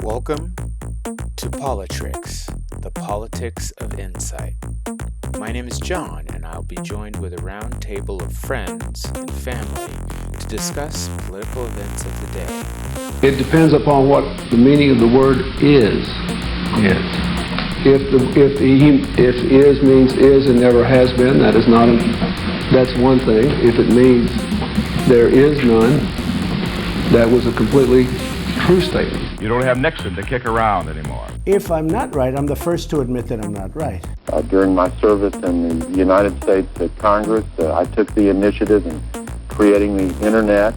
Welcome to Politricks, the politics of insight. My name is John, and I'll be joined with a roundtable of friends and family to discuss political events of the day. It depends upon what the meaning of the word is. Yes. If is means is and never has been, that's one thing. If it means there is none, that was a completely true statement. You don't have Nixon to kick around anymore. If I'm not right, I'm the first to admit that I'm not right. During my service in the United States Congress, I took the initiative in creating the Internet.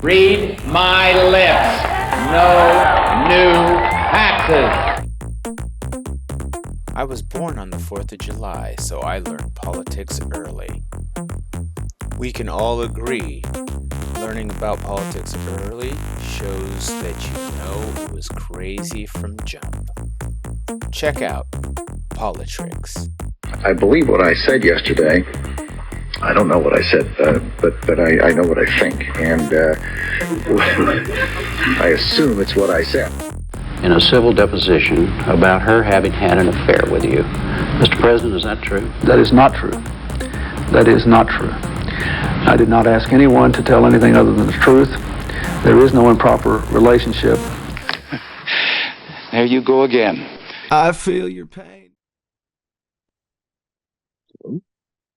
Read my lips. No new taxes. I was born on the 4th of July, so I learned politics early. We can all agree, learning about politics early shows that you know it was crazy from jump. Check out Politricks. I believe what I said yesterday. I don't know what I said, but I know what I think, and I assume it's what I said. In a civil deposition about her having had an affair with you. Mr. President, is that true? That is not true. That is not true. I did not ask anyone to tell anything other than the truth. There is no improper relationship. There you go again. I feel your pain.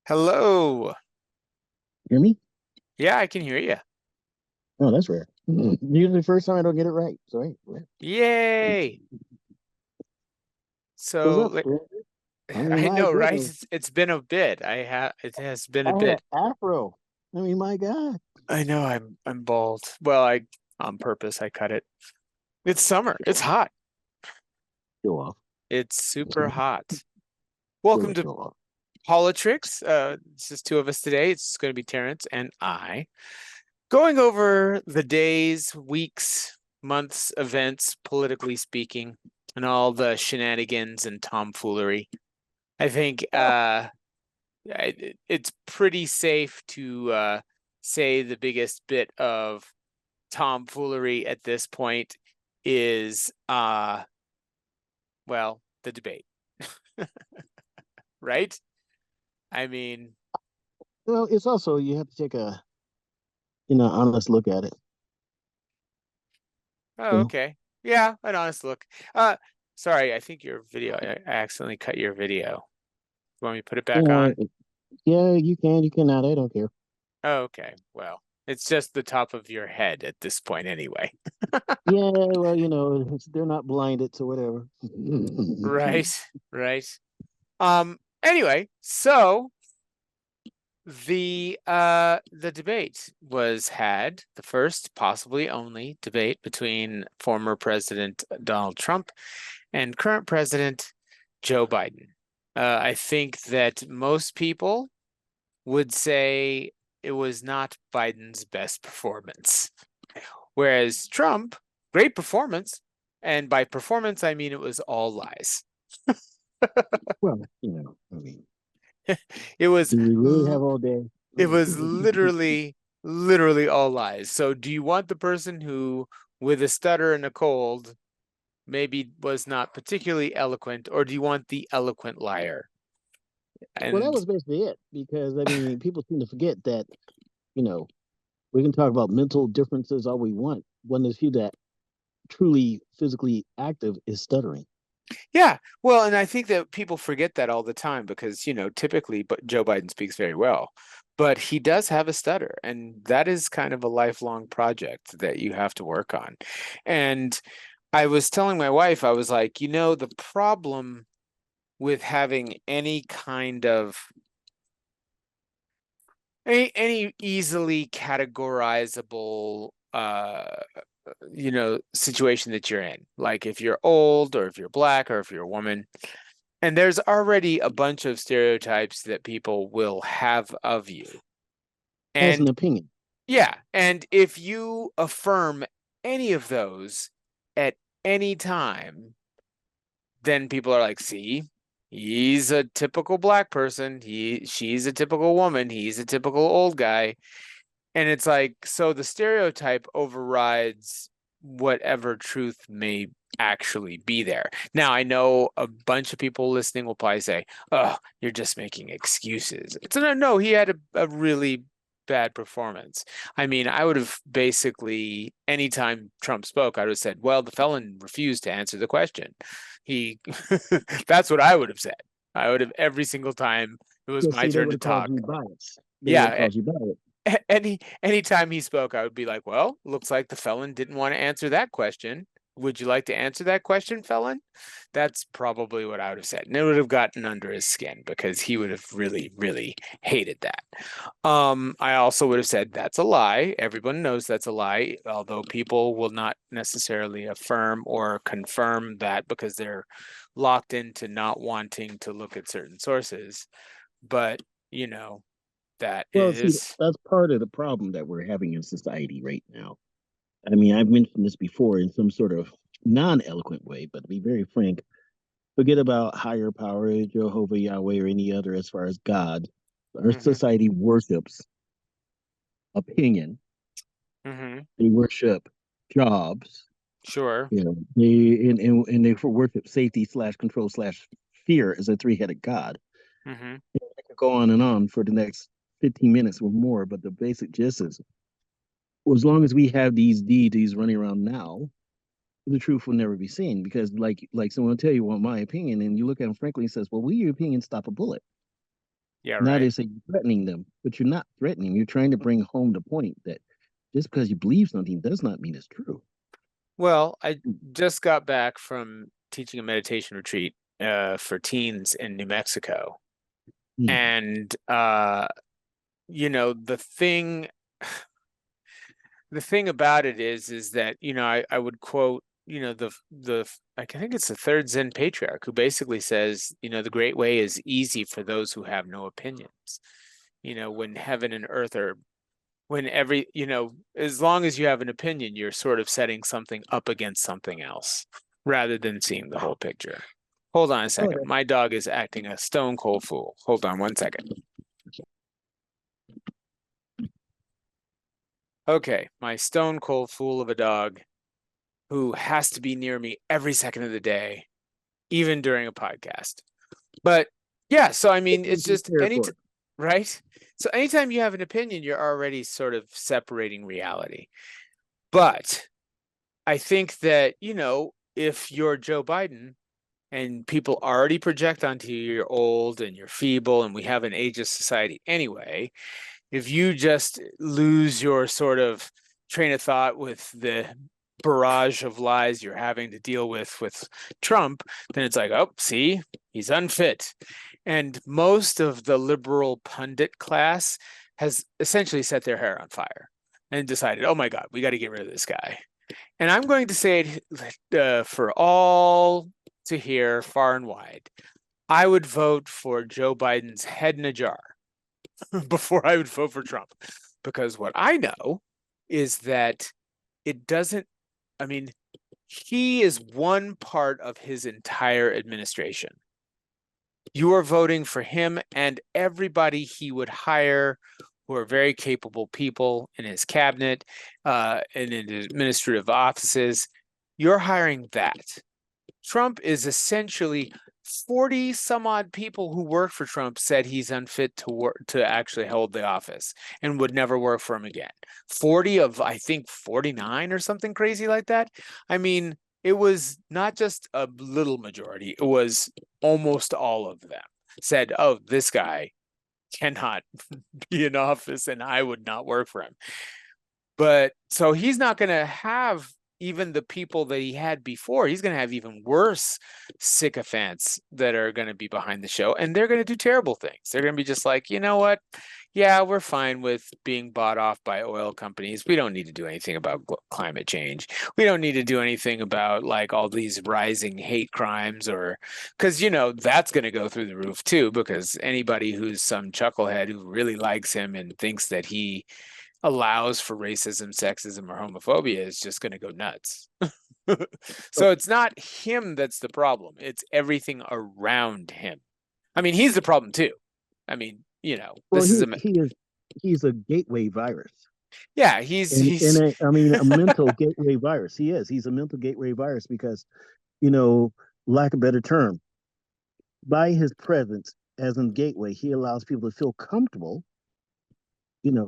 Hello. Hear me? Yeah, I can hear you. Oh, that's rare. Usually the first time I don't get it right. So hey. Yay! So I know, right? It's been a bit. It has been a bit. Afro. I mean, my God. I know I'm bald. Well, on purpose I cut it. It's summer. It's hot. Show off. It's super hot. Welcome to Politricks. This is two of us today. It's going to be Terrance and I, going over the days, weeks, months, events, politically speaking, and all the shenanigans and tomfoolery. I think it's pretty safe to say the biggest bit of tomfoolery at this point is, the debate. Right? I mean... Well, it's also, you have to take a honest look at it. Oh, okay. Yeah, an honest look. Sorry, I think your video, I accidentally cut your video. You want me to put it back on? Yeah, you can. You cannot. I don't care. Oh, okay. Well, it's just the top of your head at this point anyway. Yeah, well, they're not blinded, so whatever. Right. Anyway, so the debate was had, the first, possibly only, debate between former President Donald Trump and current President Joe Biden. I think that most people would say it was not Biden's best performance, whereas Trump, great performance, and by performance I mean it was all lies. Well, I mean, it was. Do we really have all day? It was literally all lies. So, do you want the person who, with a stutter and a cold, maybe was not particularly eloquent, or do you want the eloquent liar? Well, that was basically it, because I mean, people seem to forget that, we can talk about mental differences all we want. One of the few that truly physically active is stuttering. Yeah, well, and I think that people forget that all the time because, typically Joe Biden speaks very well, but he does have a stutter, and that is kind of a lifelong project that you have to work on. And I was telling my wife, I was like, the problem with having any kind of any easily categorizable situation that you're in, like if you're old or if you're black or if you're a woman, and there's already a bunch of stereotypes that people will have of you as an opinion. Yeah, and if you affirm any of those at any time, then people are like, see, he's a typical black person, she's a typical woman, he's a typical old guy. And it's like, so the stereotype overrides whatever truth may actually be there. Now, I know a bunch of people listening will probably say, "Oh, you're just making excuses." It's no, he had a really bad performance. I mean, I would have basically, anytime Trump spoke, I would have said, well, the felon refused to answer the question. He, that's what I would have said. I would have every single time it was my turn to talk. Yeah, anytime he spoke, I would be like, well, looks like the felon didn't want to answer that question. Would you like to answer that question, felon? That's probably what I would have said. And it would have gotten under his skin because he would have really, really hated that. I also would have said that's a lie. Everyone knows that's a lie, although people will not necessarily affirm or confirm that because they're locked into not wanting to look at certain sources. But, that See, that's part of the problem that we're having in society right now. I mean, I've mentioned this before in some sort of non-eloquent way, but to be very frank, forget about higher power, Jehovah, Yahweh, or any other as far as God. Our society worships opinion. They worship jobs. Sure. They worship safety / control / fear as a three-headed God. I could go on for the next 15 minutes or more, but the basic gist is, as long as we have these deities running around now, the truth will never be seen. Because like someone will tell you, well, my opinion, and you look at them frankly and says, well, will your opinion stop a bullet? Yeah, now right. They say you're threatening them, but you're not threatening. You're trying to bring home the point that just because you believe something does not mean it's true. Well, I just got back from teaching a meditation retreat for teens in New Mexico. And the thing about it is that, I would quote, I think it's the third Zen patriarch who basically says, the great way is easy for those who have no opinions. When heaven and earth are, as long as you have an opinion, you're sort of setting something up against something else rather than seeing the whole picture. Hold on a second. My dog is acting a stone cold fool. Hold on one second. Okay, my stone cold fool of a dog who has to be near me every second of the day, even during a podcast. But yeah, so I mean, it's just right? So anytime you have an opinion, you're already sort of separating reality. But I think that, if you're Joe Biden and people already project onto you, you're old and you're feeble, and we have an ageist society anyway, if you just lose your sort of train of thought with the barrage of lies you're having to deal with Trump, then it's like, oh, see, he's unfit. And most of the liberal pundit class has essentially set their hair on fire and decided, oh my God, we got to get rid of this guy. And I'm going to say it for all to hear, far and wide, I would vote for Joe Biden's head in a jar before I would vote for Trump. Because what I know is that he is one part of his entire administration. You are voting for him and everybody he would hire who are very capable people in his cabinet, and in his administrative offices. You're hiring that. Trump is essentially 40 some odd people who work for Trump said he's unfit to actually hold the office and would never work for him again. 40 of, I think, 49 or something crazy like that. I mean, it was not just a little majority. It was almost all of them said, oh, this guy cannot be in office and I would not work for him. But so he's not going to have even the people that he had before. He's going to have even worse sycophants that are going to be behind the show, and they're going to do terrible things. They're going to be just like, you know what? Yeah, we're fine with being bought off by oil companies. We don't need to do anything about climate change. We don't need to do anything about like all these rising hate crimes, or because, that's going to go through the roof too, because anybody who's some chucklehead who really likes him and thinks that he allows for racism, sexism, or homophobia is just going to go nuts. So it's not him that's the problem. It's everything around him. I mean, he's the problem too. I mean, he's a gateway virus. Yeah, And I mean, a mental gateway virus. He is. He's a mental gateway virus because, you know, lack of better term, by his presence as a gateway, he allows people to feel comfortable,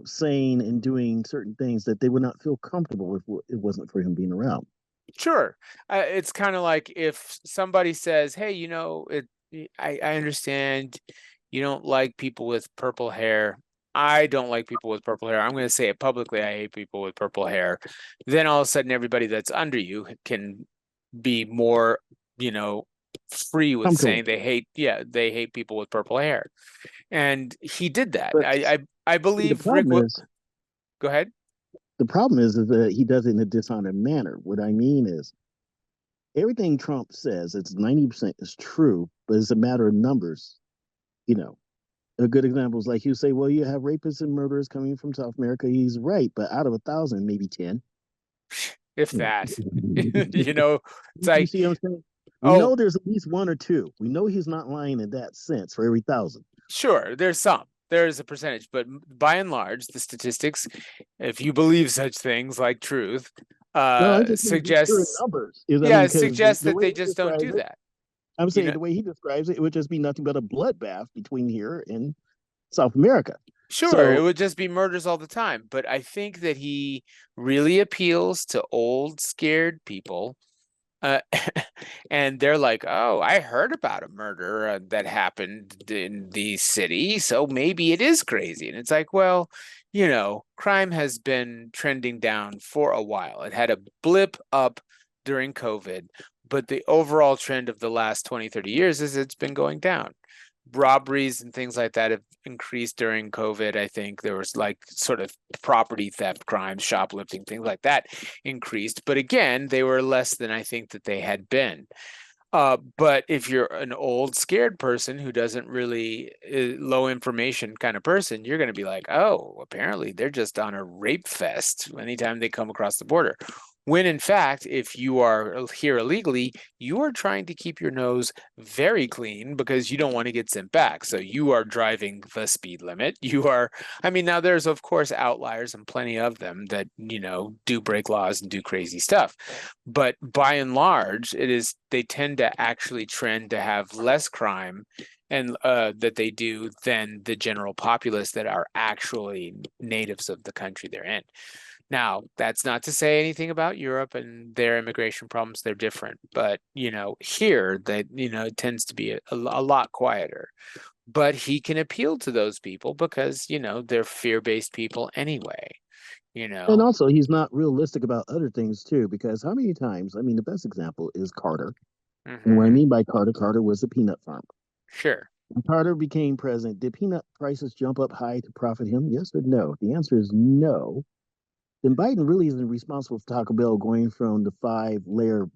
saying and doing certain things that they would not feel comfortable if it wasn't for him being around. Sure. It's kind of like if somebody says, "Hey, I understand you don't like people with purple hair. I don't like people with purple hair. I'm going to say it publicly. I hate people with purple hair." Then all of a sudden, everybody that's under you can be more, free with saying they hate, they hate people with purple hair. And he did that. But I the believe Rick. problem is, Go ahead. the problem is that he does it in a dishonored manner. What I mean is, everything Trump says, it's 90% is true, but it's a matter of numbers. You know, a good example is like you say, well, you have rapists and murderers coming from South America. He's right, but out of 1,000, maybe 10. If You know. that, it's like, you see what I'm saying? We know there's at least one or two. We know he's not lying in that sense for every 1,000. Sure, there's a percentage, but by and large, the statistics, if you believe such things like truth, suggests, numbers. Suggests that they just don't do that. I'm saying the way he describes it, it would just be nothing but a bloodbath between here and South America. Sure, it would just be murders all the time. But I think that he really appeals to old, scared people. And they're like, "Oh, I heard about a murder that happened in the city, so maybe it is crazy." And it's like, well, crime has been trending down for a while. It had a blip up during COVID, but the overall trend of the last 20, 30 years is it's been going down. Robberies and things like that have increased during COVID. I think there was like sort of property theft crimes, shoplifting, things like that increased. But again, they were less than I think that they had been. But if you're an old, scared person who doesn't really low information kind of person, you're going to be like, oh, apparently they're just on a rape fest anytime they come across the border. When in fact, if you are here illegally, you are trying to keep your nose very clean because you don't want to get sent back. So you are driving the speed limit. Now there's of course outliers and plenty of them that, do break laws and do crazy stuff. But by and large, they tend to actually trend to have less crime and that they do than the general populace that are actually natives of the country they're in. Now, that's not to say anything about Europe and their immigration problems. They're different. But, here, it tends to be a lot quieter. But he can appeal to those people because, they're fear-based people anyway, And also, he's not realistic about other things, too, because how many times, the best example is Carter. Mm-hmm. And what I mean by Carter was a peanut farmer. Sure. When Carter became president, did peanut prices jump up high to profit him? Yes or no? The answer is no. Then Biden really isn't responsible for Taco Bell going from the 5-layer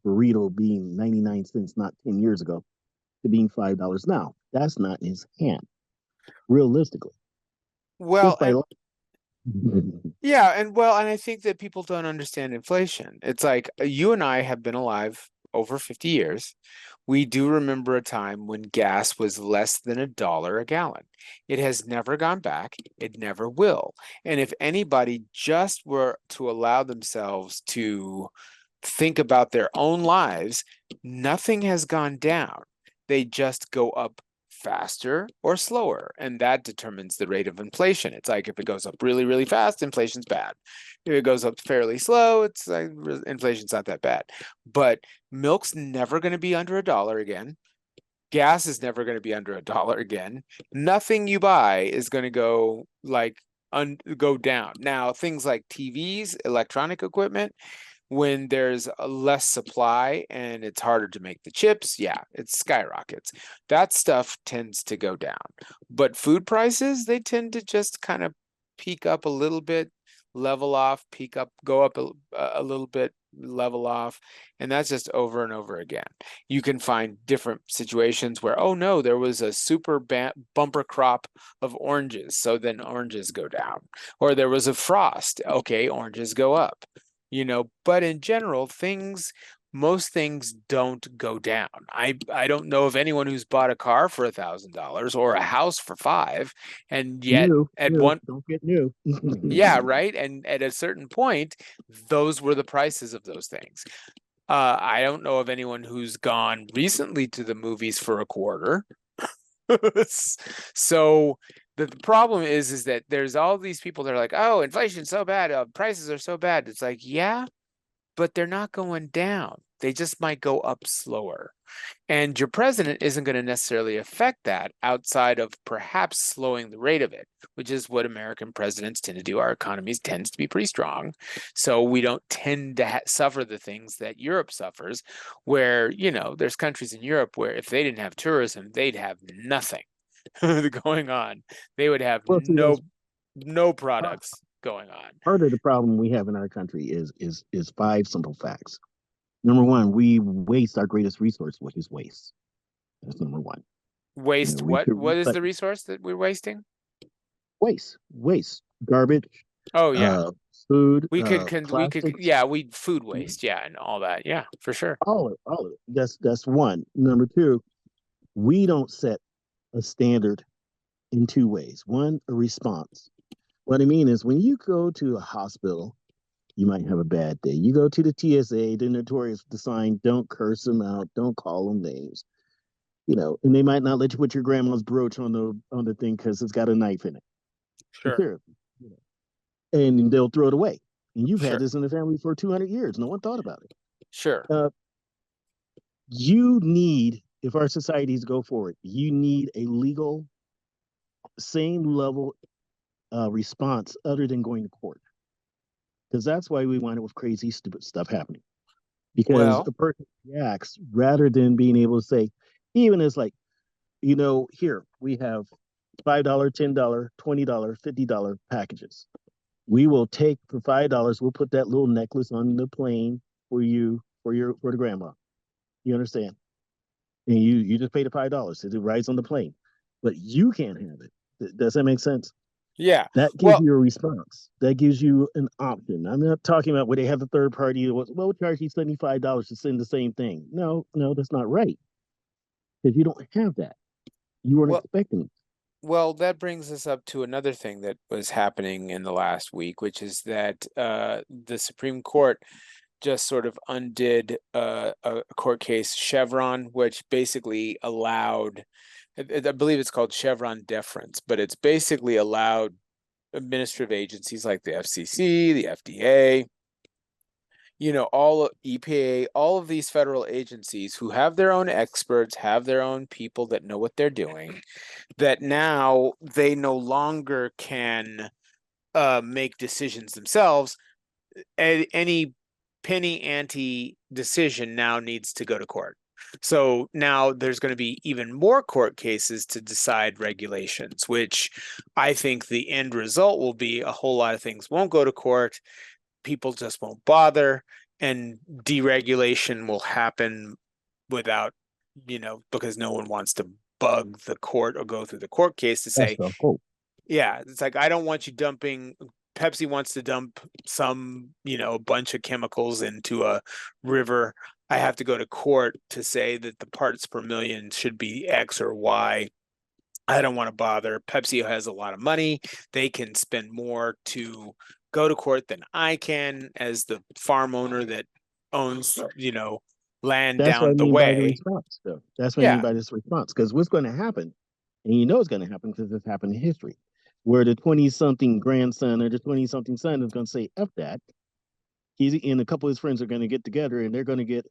burrito being 99 cents not 10 years ago to being $5 now. That's not in his hand, realistically. Well, and I think that people don't understand inflation. It's like you and I have been alive over 50 years. We do remember a time when gas was less than $1 a gallon. It has never gone back. It never will. And if anybody just were to allow themselves to think about their own lives, nothing has gone down. They just go up faster or slower, and that determines the rate of inflation. It's like if it goes up really, really fast, inflation's bad. If it goes up fairly slow, it's like inflation's not that bad. But milk's never going to be under $1 again. Gas is never going to be under $1 again. Nothing you buy is going to go go down. Now, things like TVs, electronic equipment, when there's a less supply and it's harder to make the chips, it skyrockets. That stuff tends to go down. But food prices, they tend to just kind of peak up a little bit, level off, peak up, go up a little bit, level off. And that's just over and over again. You can find different situations where, oh no, there was a super bumper crop of oranges. So then oranges go down. Or there was a frost. Okay, oranges go up. But in general, things most things don't go down. I don't know of anyone who's bought a car for $1,000 or a house for $5, and yet don't get new. yeah, right. And at a certain point, those were the prices of those things. I don't know of anyone who's gone recently to the movies for a quarter. So the problem is that there's all these people that are like, oh, inflation's so bad, prices are so bad. It's like, yeah, but they're not going down. They just might go up slower. And your president isn't going to necessarily affect that outside of perhaps slowing the rate of it, which is what American presidents tend to do. Our economies tends to be pretty strong. So we don't tend to suffer the things that Europe suffers, where, there's countries in Europe where if they didn't have tourism, they'd have nothing going on. They would have no products going on. Part of the problem we have in our country is 5 simple facts. Number one, we waste our greatest resource, which is waste. That's number one. Waste what? What is the resource that we're wasting? Waste, garbage. Oh yeah, food. We could food waste, yeah, and all that, yeah, for sure. All of it. That's one. Number two, we don't set a standard in 2 ways. One, a response. What I mean is when you go to a hospital, you might have a bad day. You go to the TSA, they're notorious with the sign, don't curse them out, don't call them names. And they might not let you put your grandma's brooch on the thing because it's got a knife in it. Sure. And they'll throw it away. And you've had this in the family for 200 years. No one thought about it. Sure. You need, if our societies go forward, you need a legal, same level response other than going to court. Because that's why we wind up with crazy, stupid stuff happening. Because a person reacts rather than being able to say, even as like, here we have $5, $10, $20, $50 packages. We will take for $5, we'll put that little necklace on the plane for you, for the grandma. You understand? And you just pay the $5. It rides on the plane. But you can't have it. Does that make sense? Yeah. That gives you a response. That gives you an option. I'm not talking about where they have the third party. We'll charge you $75 to send the same thing. No, that's not right. Because you don't have that. You weren't expecting it. Well, that brings us up to another thing that was happening in the last week, which is that the Supreme Court just sort of undid a court case, Chevron, which basically allowed, I believe it's called Chevron deference, but it's basically allowed administrative agencies like the FCC, the FDA, all EPA, all of these federal agencies who have their own experts, have their own people that know what they're doing, that now they no longer can make decisions themselves. Any penny ante decision now needs to go to court. So now there's going to be even more court cases to decide regulations, which I think the end result will be a whole lot of things won't go to court. People just won't bother, and deregulation will happen without, because no one wants to bug the court or go through the court case to say, yeah, it's like, I don't want you dumping. Pepsi wants to dump some, bunch of chemicals into a river. I have to go to court to say that the parts per million should be X or Y. I don't want to bother. Pepsi has a lot of money. They can spend more to go to court than I can as the farm owner that owns, land down the way. That's what I mean by this response. Because what's going to happen, and it's going to happen because it's happened in history, where the 20-something grandson or the 20-something son is going to say, F that. He's and a couple of his friends are going to get together and they're going to get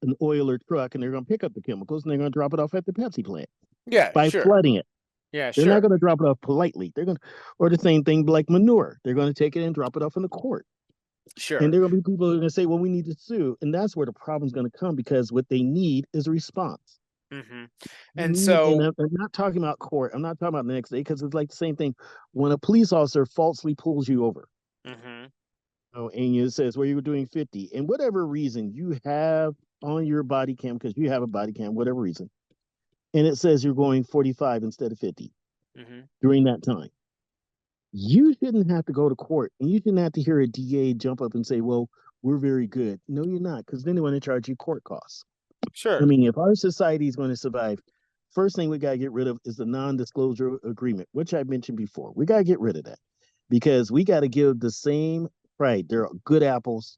an oiler truck and they're going to pick up the chemicals and they're going to drop it off at the Pepsi plant. Yeah, by flooding it. Yeah, they're not going to drop it off politely. They're going to, or the same thing like manure. They're going to take it and drop it off in the court. Sure. And there are going to be people who are going to say, well, we need to sue. And that's where the problem's going to come because what they need is a response. Mm-hmm. And so I'm not talking about court. I'm not talking about the next day because it's like the same thing. When a police officer falsely pulls you over, and it says, well, you were doing 50, and whatever reason you have on your body cam, because you have a body cam, whatever reason, and it says you're going 45 instead of 50 during that time, you shouldn't have to go to court, and you shouldn't have to hear a DA jump up and say, well, we're very good. No, you're not, because then they want to charge you court costs. Sure. I mean, if our society is going to survive, first thing we got to get rid of is the non-disclosure agreement, which I mentioned before. We got to get rid of that because we got to give the same right. They're good apples.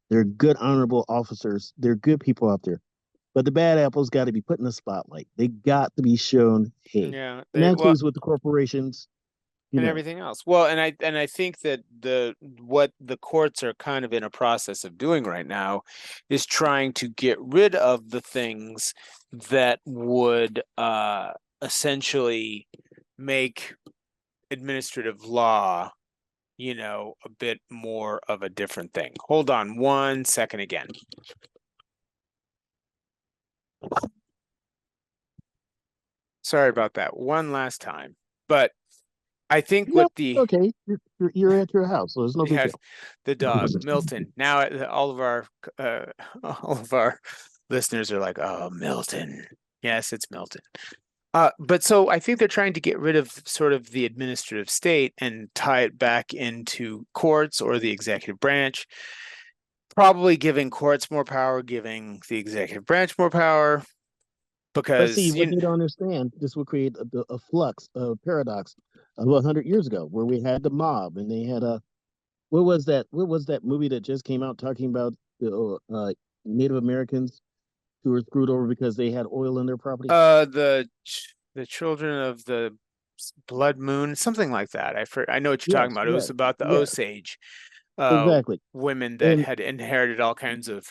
They're good, honorable officers. They're good people out there. But the bad apples got to be put in the spotlight. They got to be shown, hey, Yeah. and that includes with the corporations, And everything else. Well, and I think that what the courts are kind of in a process of doing right now is trying to get rid of the things that would essentially make administrative law, a bit more of a different thing. Hold on 1 second again. Sorry about that one last time, but I think no, what the okay, you're at your house, so there's no big deal. the dog Milton. Now all of our listeners are like, "Oh, Milton." Yes, it's Milton. But so I think they're trying to get rid of sort of the administrative state and tie it back into courts or the executive branch. Probably giving courts more power, giving the executive branch more power. But see, Because what they don't understand, this will create a flux, a paradox of 100 years ago, where we had the mob, and they had a what was that? What was that movie that just came out talking about the Native Americans who were screwed over because they had oil in their property? The children of the blood moon, something like that. I know what you're talking about. It was about the Osage exactly. women that had inherited all kinds of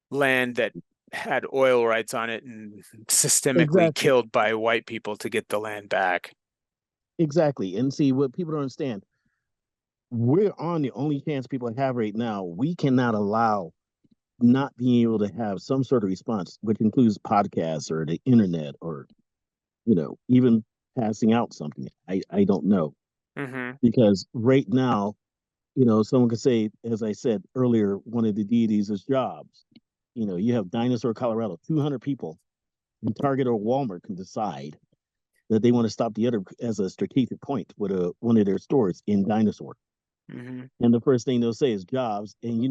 land that had oil rights on it and systemically killed by white people to get the land back. Exactly. And see, what people don't understand, we're on the only chance people have right now. We cannot allow not being able to have some sort of response, which includes podcasts or the internet or, even passing out something. I don't know. Mm-hmm. Because right now, someone could say, as I said earlier, one of the deities is jobs. You have Dinosaur, Colorado, 200 people, and Target or Walmart can decide that they want to stop the other as a strategic point with one of their stores in Dinosaur. Mm-hmm. And the first thing they'll say is jobs. And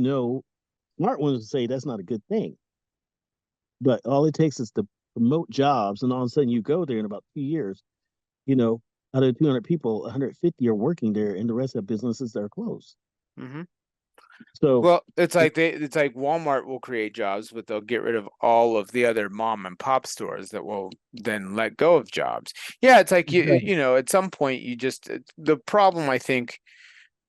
smart ones will say that's not a good thing. But all it takes is to promote jobs, and all of a sudden you go there in about 2 years, out of 200 people, 150 are working there, and the rest have businesses that are closed. Mm-hmm. So, well, it's like Walmart will create jobs, but they'll get rid of all of the other mom and pop stores that will then let go of jobs. Yeah, it's like at some point the problem, I think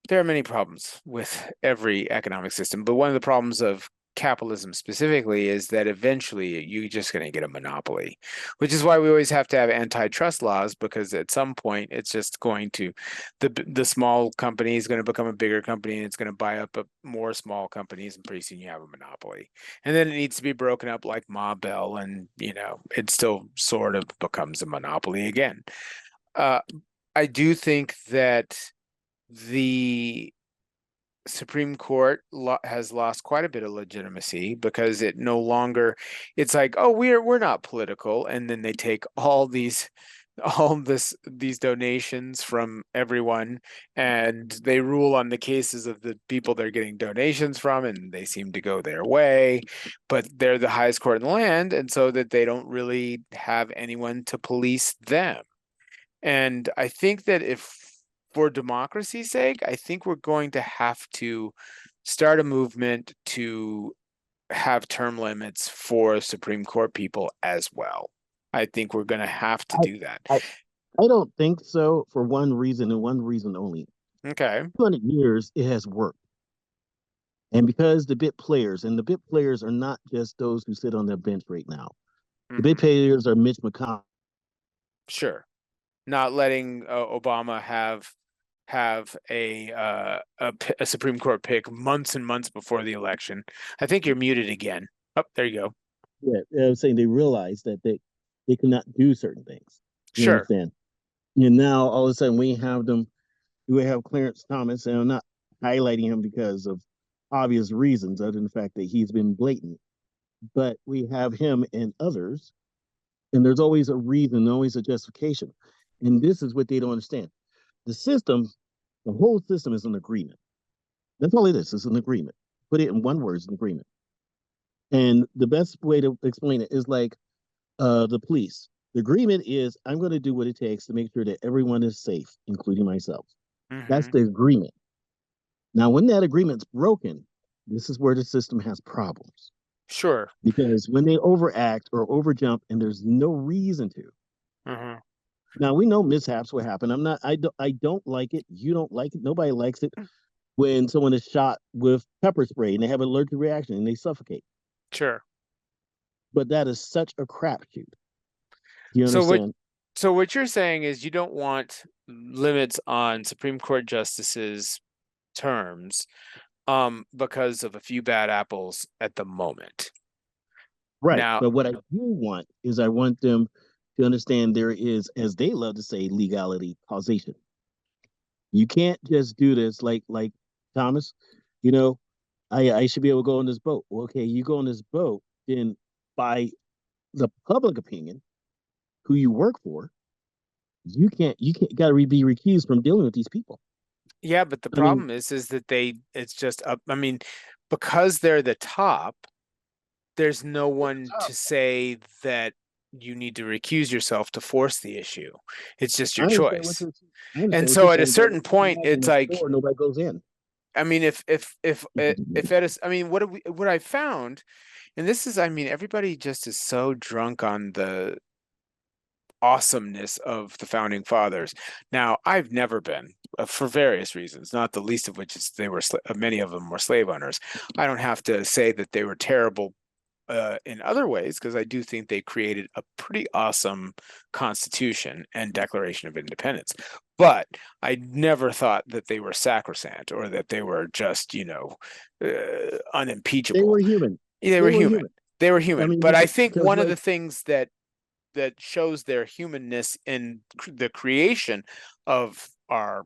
there are many problems with every economic system, but one of the problems of capitalism specifically is that eventually you're just going to get a monopoly, which is why we always have to have antitrust laws, because at some point it's just going to the small company is going to become a bigger company, and it's going to buy up more small companies, and pretty soon you have a monopoly, and then it needs to be broken up like Ma Bell, and it still sort of becomes a monopoly again. I do think that the Supreme Court has lost quite a bit of legitimacy, because it's like, oh, we're not political, and then they take these donations from everyone, and they rule on the cases of the people they're getting donations from, and they seem to go their way, but they're the highest court in the land, and so that they don't really have anyone to police them. And I think that for democracy's sake, I think we're going to have to start a movement to have term limits for Supreme Court people as well. I think we're going to have to do that. I don't think so, for one reason and one reason only. Okay. 200 years, it has worked. And because the bit players are not just those who sit on their bench right now. Mm-hmm. The bit players are Mitch McConnell. Sure. Not letting Obama have a Supreme Court pick months and months before the election. I think you're muted again. Oh, there you go. Yeah, I was saying they realize that they cannot do certain things. You sure. Understand? And now all of a sudden we have Clarence Thomas, and I'm not highlighting him because of obvious reasons, other than the fact that he's been blatant. But we have him and others, and there's always a reason, always a justification. And this is what they don't understand. The whole system is an agreement. That's all it is. It's an agreement. put it in one word, it's an agreement. And the best way to explain it is like the police. The agreement is I'm going to do what it takes to make sure that everyone is safe, including myself. That's the agreement. Now, when that agreement's broken, this is where the system has problems. Sure. Because when they overact or overjump and there's no reason to. Now we know mishaps will happen. I don't like it. You don't like it. Nobody likes it when someone is shot with pepper spray and they have an allergic reaction and they suffocate. Sure. But that is such a crapshoot. You So understand? what you're saying is you don't want limits on Supreme Court justices' terms because of a few bad apples at the moment. Right. Now, but what I do want is I want them to understand there is, as they love to say, legality, causation. You can't just do this like Thomas, you know, I should be able to go on this boat. Well, okay, you go on this boat, then by the public opinion, who you work for, you can't got to be recused from dealing with these people. Yeah, but the problem is that it's just I mean, because they're the top, there's no one to say that you need to recuse yourself to force the issue. It's just your choice. And so at a certain point, it's like nobody goes in. I mean, if I mean, what I found, and this is, I mean, everybody just is so drunk on the awesomeness of the founding fathers. Now, I've never been, for various reasons, not the least of which is they were many of them were slave owners. I don't have to say that they were terrible in other ways, because I do think they created a pretty awesome Constitution and Declaration of Independence. But I never thought that they were sacrosanct or that they were just, unimpeachable. They were human. They were human. They were human. I mean, but I think one of the things that shows their humanness in the creation of our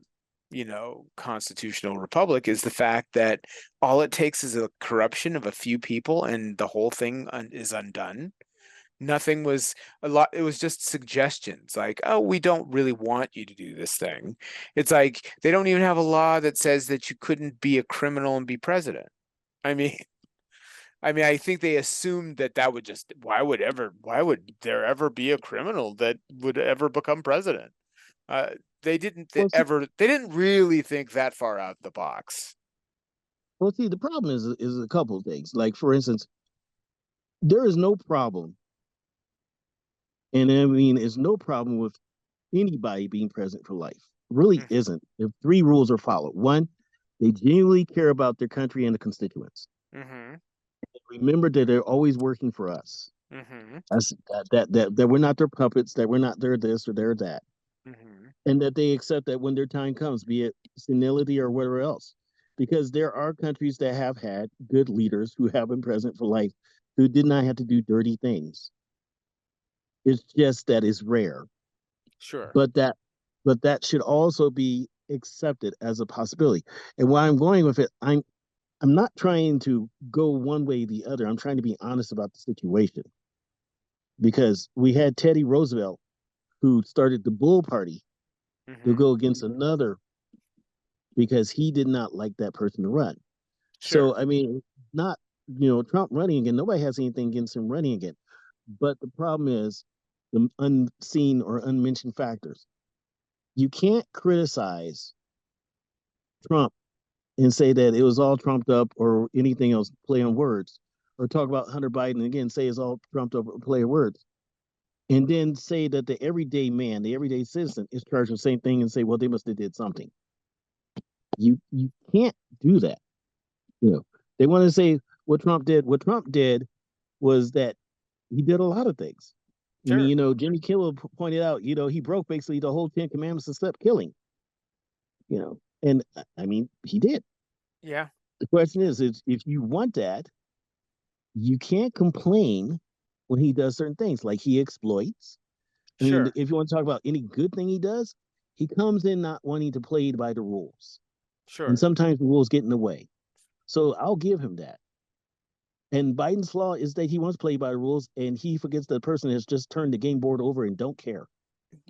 constitutional republic is the fact that all it takes is a corruption of a few people and the whole thing is undone. Nothing was it was just suggestions like, oh, we don't really want you to do this thing. It's like they don't even have a law that says that you couldn't be a criminal and be president. I mean, I think they assumed that would just why would there ever be a criminal that would ever become president? They didn't really think that far out the box. Well, see, the problem is a couple of things. Like, for instance, there is no problem, and I mean, it's no problem with anybody being president for life. Really isn't. If 3 rules are followed. 1, they genuinely care about their country and the constituents. Remember that they're always working for us. That we're not their puppets, that we're not their this or their that. And that they accept that when their time comes, be it senility or whatever else. Because there are countries that have had good leaders who have been president for life who did not have to do dirty things. It's just that it's rare. Sure. But that should also be accepted as a possibility. And why I'm going with it, I'm not trying to go one way or the other. I'm trying to be honest about the situation. Because we had Teddy Roosevelt, who started the Bull Party, to go against another because he did not like that person to run. Sure. So, I mean, not, Trump running again. Nobody has anything against him running again. But the problem is the unseen or unmentioned factors. You can't criticize Trump and say that it was all trumped up or anything else, play on words, or talk about Hunter Biden again, say it's all trumped up or play on words. And then say that the everyday man, the everyday citizen is charged with the same thing and say, well, they must have did something. You can't do that. They want to say what Trump did. What Trump did was that he did a lot of things. Sure. I mean, Jimmy Kimmel pointed out, he broke basically the whole 10 commandments except killing. And I mean, he did. Yeah. The question is if you want that, you can't complain when he does certain things, like he exploits. Sure. And if you want to talk about any good thing he does, he comes in not wanting to play by the rules. Sure. And sometimes the rules get in the way. So I'll give him that. And Biden's flaw is that he wants to play by the rules, and he forgets that the person has just turned the game board over and don't care.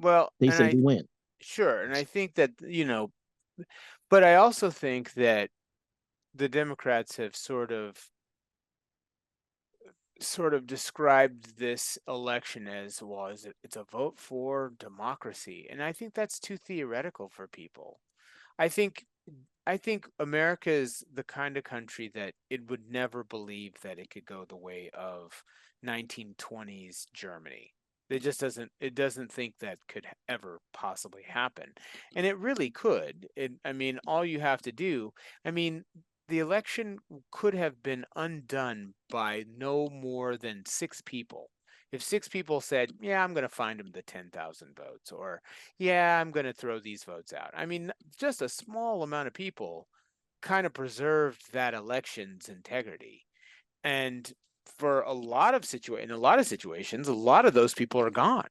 Well, they say they win. Sure. And I think that, but I also think that the Democrats have sort of described this election as, well, it's a vote for democracy, and I think that's too theoretical for people. I think America is the kind of country that it would never believe that it could go the way of 1920s Germany. It doesn't think that could ever possibly happen. And it really could. I mean, all you have to do, I mean, the election could have been undone by no more than 6 people. If 6 people said, yeah, I'm going to find him the 10,000 votes, or yeah, I'm going to throw these votes out. I mean, just a small amount of people kind of preserved that election's integrity. And for a lot of situations, a lot of those people are gone.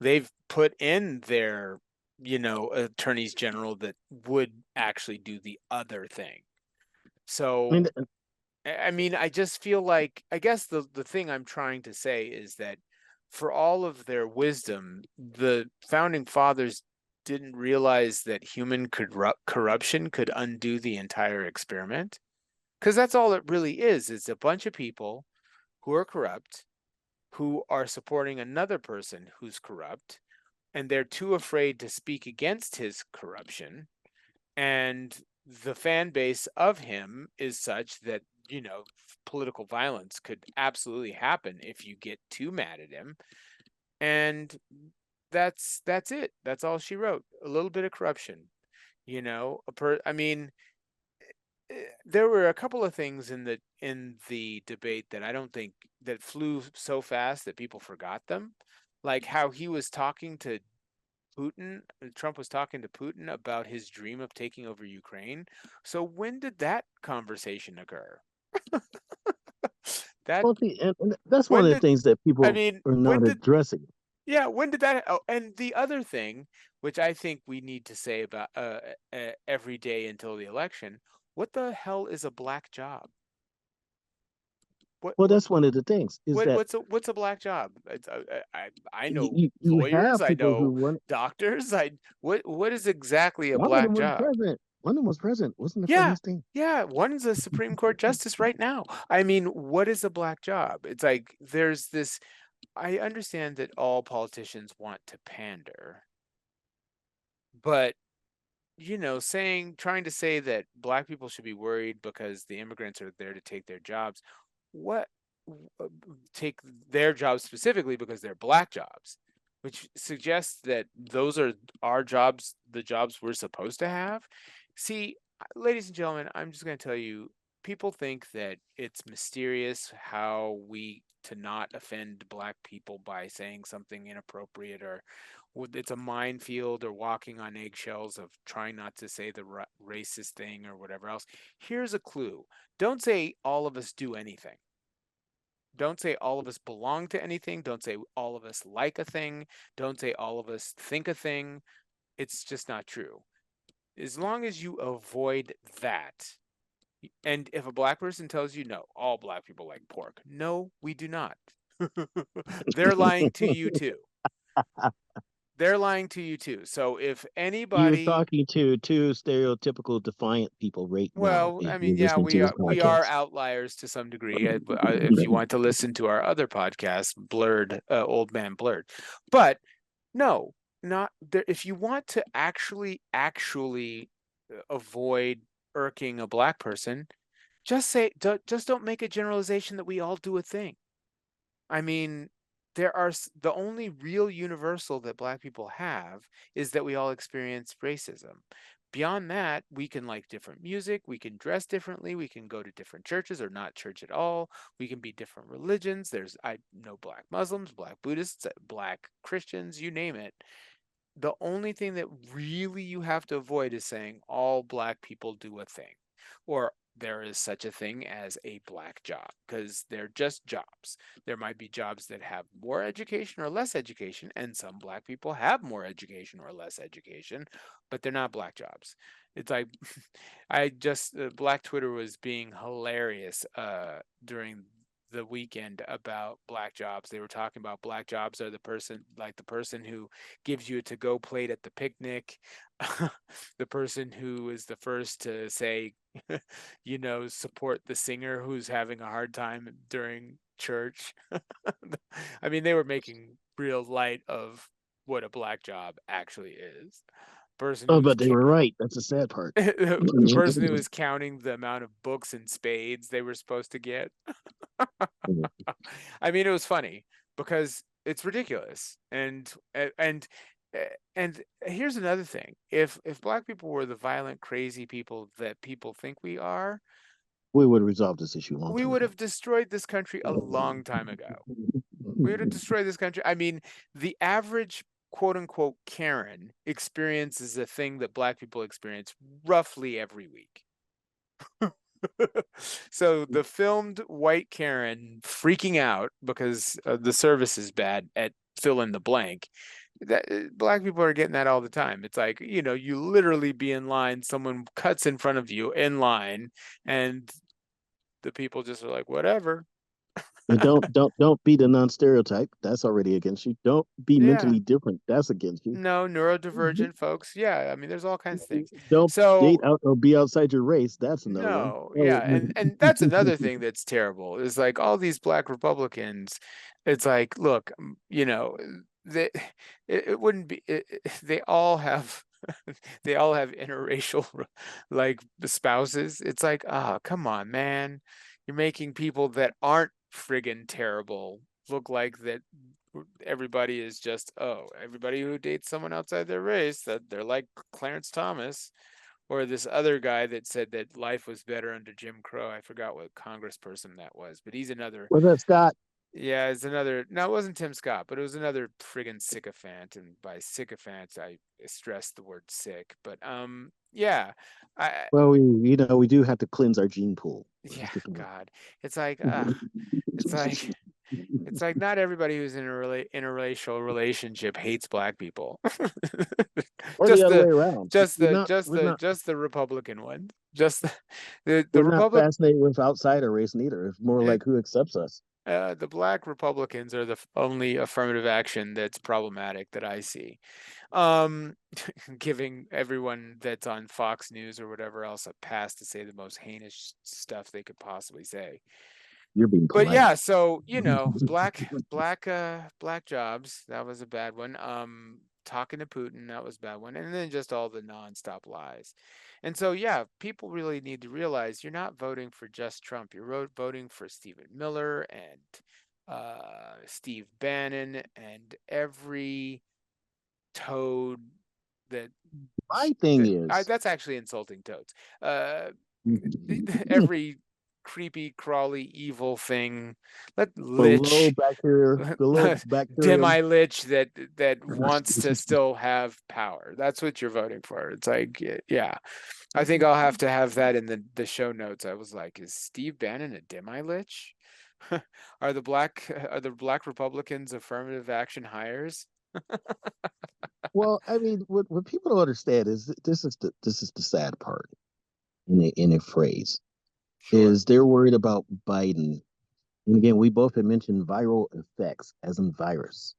They've put in their, attorneys general that would actually do the other thing. So, I mean, I just feel like, I guess the thing I'm trying to say is that for all of their wisdom, the founding fathers didn't realize that human corruption could undo the entire experiment. Because that's all it really is. It's a bunch of people who are corrupt, who are supporting another person who's corrupt, and they're too afraid to speak against his corruption. And the fan base of him is such that, political violence could absolutely happen if you get too mad at him. And that's it. That's all she wrote. A little bit of corruption. I mean, there were a couple of things in the debate that I don't think that flew so fast that people forgot them, like how he was talking to Putin. Trump was talking to Putin about his dream of taking over Ukraine. So when did that conversation occur? Well, see, and that's one of the things that people are not addressing. Yeah, when did that? Oh, and the other thing, which I think we need to say about every day until the election, what the hell is a black job? Well, that's one of the things. What's a black job? I know you lawyers, have I people who know want. doctors. What is exactly a One of black them was job? president. One of them was president. Wasn't the Yeah, funniest thing? yeah. One's a Supreme Court justice right now. I mean, what is a black job? It's like there's this. I understand that all politicians want to pander, but trying to say that black people should be worried because the immigrants are there to take their jobs, what take their jobs specifically because they're black jobs, which suggests that those are our jobs, the jobs we're supposed to have. See, ladies and gentlemen, I'm just going to tell you, people think that it's mysterious how we to not offend black people by saying something inappropriate, or it's a minefield, or walking on eggshells of trying not to say the racist thing or whatever else. Here's a clue. Don't say all of us do anything. Don't say all of us belong to anything. Don't say all of us like a thing. Don't say all of us think a thing. It's just not true. As long as you avoid that, and if a black person tells you, no, all black people like pork, no, we do not. They're lying to you too. They're lying to you too. So if anybody, you're talking to two stereotypical defiant people right now. Well, I mean, yeah, we are outliers to some degree. If you want to listen to our other podcast, Blurred, Old Man Blurred, but no, not there. If you want to actually avoid irking a black person, just don't make a generalization that we all do a thing. I mean, the only real universal that black people have is that we all experience racism. Beyond that, we can like different music, we can dress differently, we can go to different churches or not church at all, we can be different religions. I know black Muslims, black Buddhists, black Christians, you name it. The only thing that really you have to avoid is saying all black people do a thing, or there is such a thing as a black job, because they're just jobs. There might be jobs that have more education or less education, and some black people have more education or less education, but they're not black jobs. It's like Black Twitter was being hilarious during the weekend about black jobs. They were talking about black jobs are the person who gives you a to-go plate at the picnic, the person who is the first to say, support the singer who's having a hard time during church. I mean, they were making real light of what a black job actually is. Person Oh, who's but they were right. That's the sad part. the person who was counting the amount of books and spades they were supposed to get. I mean, it was funny because it's ridiculous. And here's another thing. If black people were the violent, crazy people that people think we are, We would have resolved this issue a long we time would ago. have destroyed this country a long time ago. We would have destroyed this country. I mean, the average quote unquote Karen experiences a thing that black people experience roughly every week. So the filmed white Karen freaking out because the service is bad at fill in the blank. That black people are getting that all the time. It's like, you literally be in line, someone cuts in front of you in line, and the people just are like, whatever. And don't be the non-stereotype. That's already against you. Don't be Yeah. mentally different. That's against you. No, neurodivergent folks. Yeah, I mean, there's all kinds of things. Don't date So out or be outside your race. That's another one. no, yeah, and that's another thing that's terrible is like all these black Republicans. It's like, look, they it wouldn't be they all have they all have interracial like spouses. It's like, come on, man. You're making people that aren't friggin' terrible look like that everybody is just, everybody who dates someone outside their race, that they're like Clarence Thomas. Or this other guy that said that life was better under Jim Crow. I forgot what congressperson that was, but he's another. Was that Scott? Yeah, it's another. No, it wasn't Tim Scott, but it was another friggin' sycophant. And by sycophant, I stress the word sick. But yeah, Well, we do have to cleanse our gene pool. yeah, God, it's like, it's like. It's like not everybody who's in a interracial relationship hates black people. Or just the other the way around. just We're the not, just we're the not, just the Republican one. Just the we're not Republic fascinated with outsider race neither. It's more like who accepts us. the black Republicans are the only affirmative action that's problematic that I see. Um, giving everyone that's on Fox News or whatever else a pass to say the most heinous stuff they could possibly say. You're being But polite. yeah, so black jobs, that was a bad one. Talking to Putin, that was a bad one. And then just all the nonstop lies. And so yeah, people really need to realize you're not voting for just Trump. You're voting for Stephen Miller and Steve Bannon and every toad that My thing is that's actually insulting toads. Every creepy, crawly, evil thing. Let below lich, bacterium. Demilich that wants to still have power. That's what you're voting for. It's like, yeah. I think I'll have to have that in the show notes. I was like, is Steve Bannon a Demilich? Are the black Republicans affirmative action hires? Well, I mean, what people don't understand is this is the sad part in a phrase. Sure. Is they're worried about Biden. And again, we both had mentioned viral effects as in virus.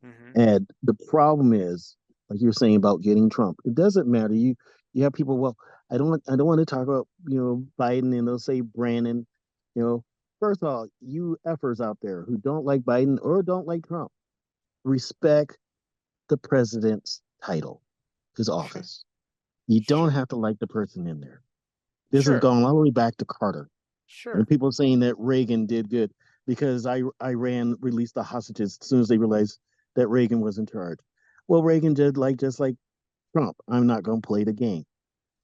Mm-hmm. And the problem is, like you were saying about getting Trump, it doesn't matter. You have people, well, I don't want to talk about, Biden, and they'll say Brandon, first of all, you effers out there who don't like Biden or don't like Trump, respect the president's title, his office. You don't have to like the person in there. This has gone all the way back to Carter. Sure. And people saying that Reagan did good because Iran released the hostages as soon as they realized that Reagan was in charge. Well, Reagan did just like Trump. I'm not going to play the game.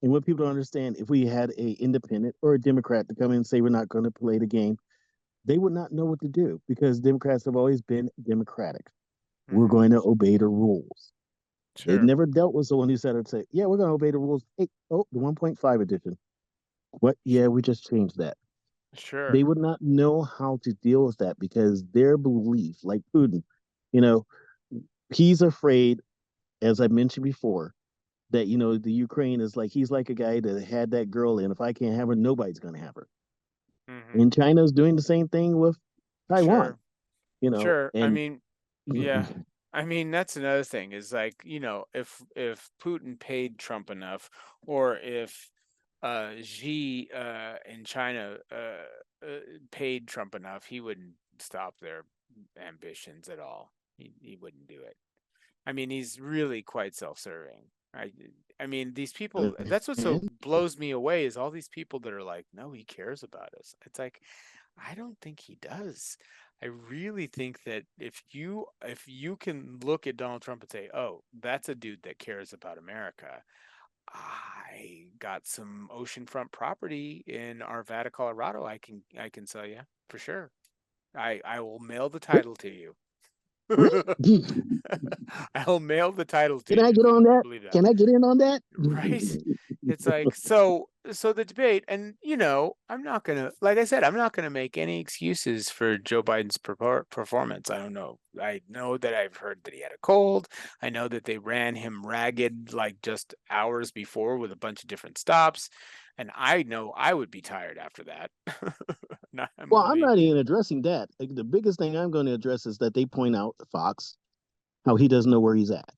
And what people don't understand, if we had a independent or a Democrat to come in and say we're not going to play the game, they would not know what to do because Democrats have always been democratic. Mm-hmm. We're going to obey the rules. Sure. They've never dealt with someone who said, yeah, we're going to obey the rules. Hey, the 1.5 edition. What? Yeah, we just changed that. Sure. They would not know how to deal with that because their belief, like Putin, he's afraid, as I mentioned before, that, the Ukraine is like, he's like a guy that had that girl, and if I can't have her, nobody's going to have her. Mm-hmm. And China's doing the same thing with Taiwan. Sure. I And mean, yeah. I mean, that's another thing is like, if Putin paid Trump enough, or if Xi in China paid Trump enough, he wouldn't stop their ambitions at all. He wouldn't do it. I mean, he's really quite self-serving. I I mean, these people, that's what so blows me away is all these people that are like, no, he cares about us. It's like, I don't think he does. I really think that if you can look at Donald Trump and say, "Oh, that's a dude that cares about America." I got some oceanfront property in Arvada, Colorado. I can sell you for sure. I will mail the title to you. I'll mail the title to Can I you get if you on that? believe that. Can I get in on that? Right? It's like so the debate, and I'm not gonna, like I said, I'm not gonna make any excuses for Joe Biden's performance. I don't know. I know that I've heard that he had a cold. I know that they ran him ragged like just hours before with a bunch of different stops, and I know I would be tired after that. I'm Well, I'm only not even addressing that. Like, the biggest thing I'm going to address is that they point out Fox how he doesn't know where he's at.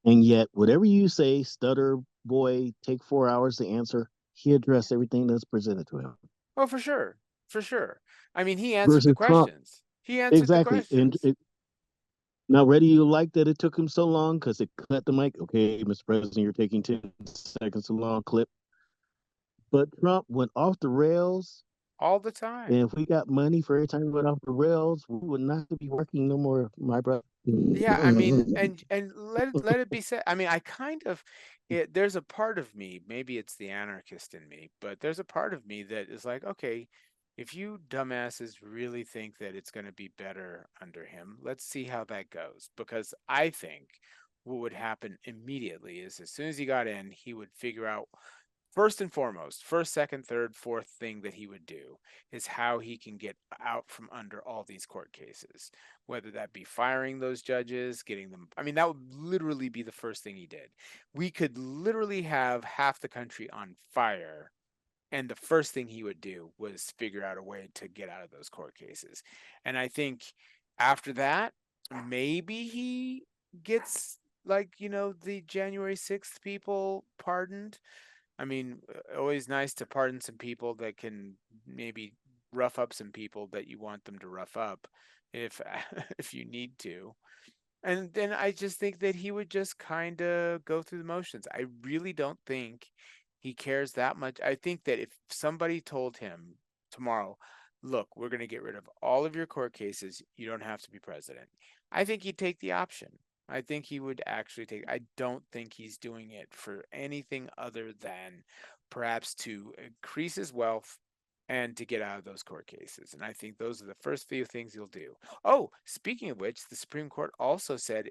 And yet, whatever you say, stutter, boy, take 4 hours to answer, he addressed everything that's presented to him. Oh, for sure, for sure. I mean, he answered the Versus Trump, questions. He answered the exactly. And questions. now, whether you like that it took him so long because it cut the mic, okay, Mr. President, you're taking 10 seconds too long, clip. But Trump went off the rails. All the time. And if we got money for every time we went off the rails, we would not be working no more, my brother. Yeah, I mean, and let it be said. I mean, there's a part of me, maybe it's the anarchist in me, but there's a part of me that is like, okay, if you dumbasses really think that it's going to be better under him, let's see how that goes. Because I think what would happen immediately is as soon as he got in, he would figure out first and foremost, first, second, third, fourth thing that he would do is how he can get out from under all these court cases, whether that be firing those judges, getting them. I mean, that would literally be the first thing he did. We could literally have half the country on fire. And the first thing he would do was figure out a way to get out of those court cases. And I think after that, maybe he gets like, the January 6th people pardoned. I mean, always nice to pardon some people that can maybe rough up some people that you want them to rough up if if you need to. And then I just think that he would just kind of go through the motions. I really don't think he cares that much. I think that if somebody told him tomorrow, look, we're going to get rid of all of your court cases, you don't have to be president, I think he'd take the option. I think he would actually take. I don't think he's doing it for anything other than perhaps to increase his wealth and to get out of those court cases. And I think those are the first few things he'll do. Oh, speaking of which, the Supreme Court also said,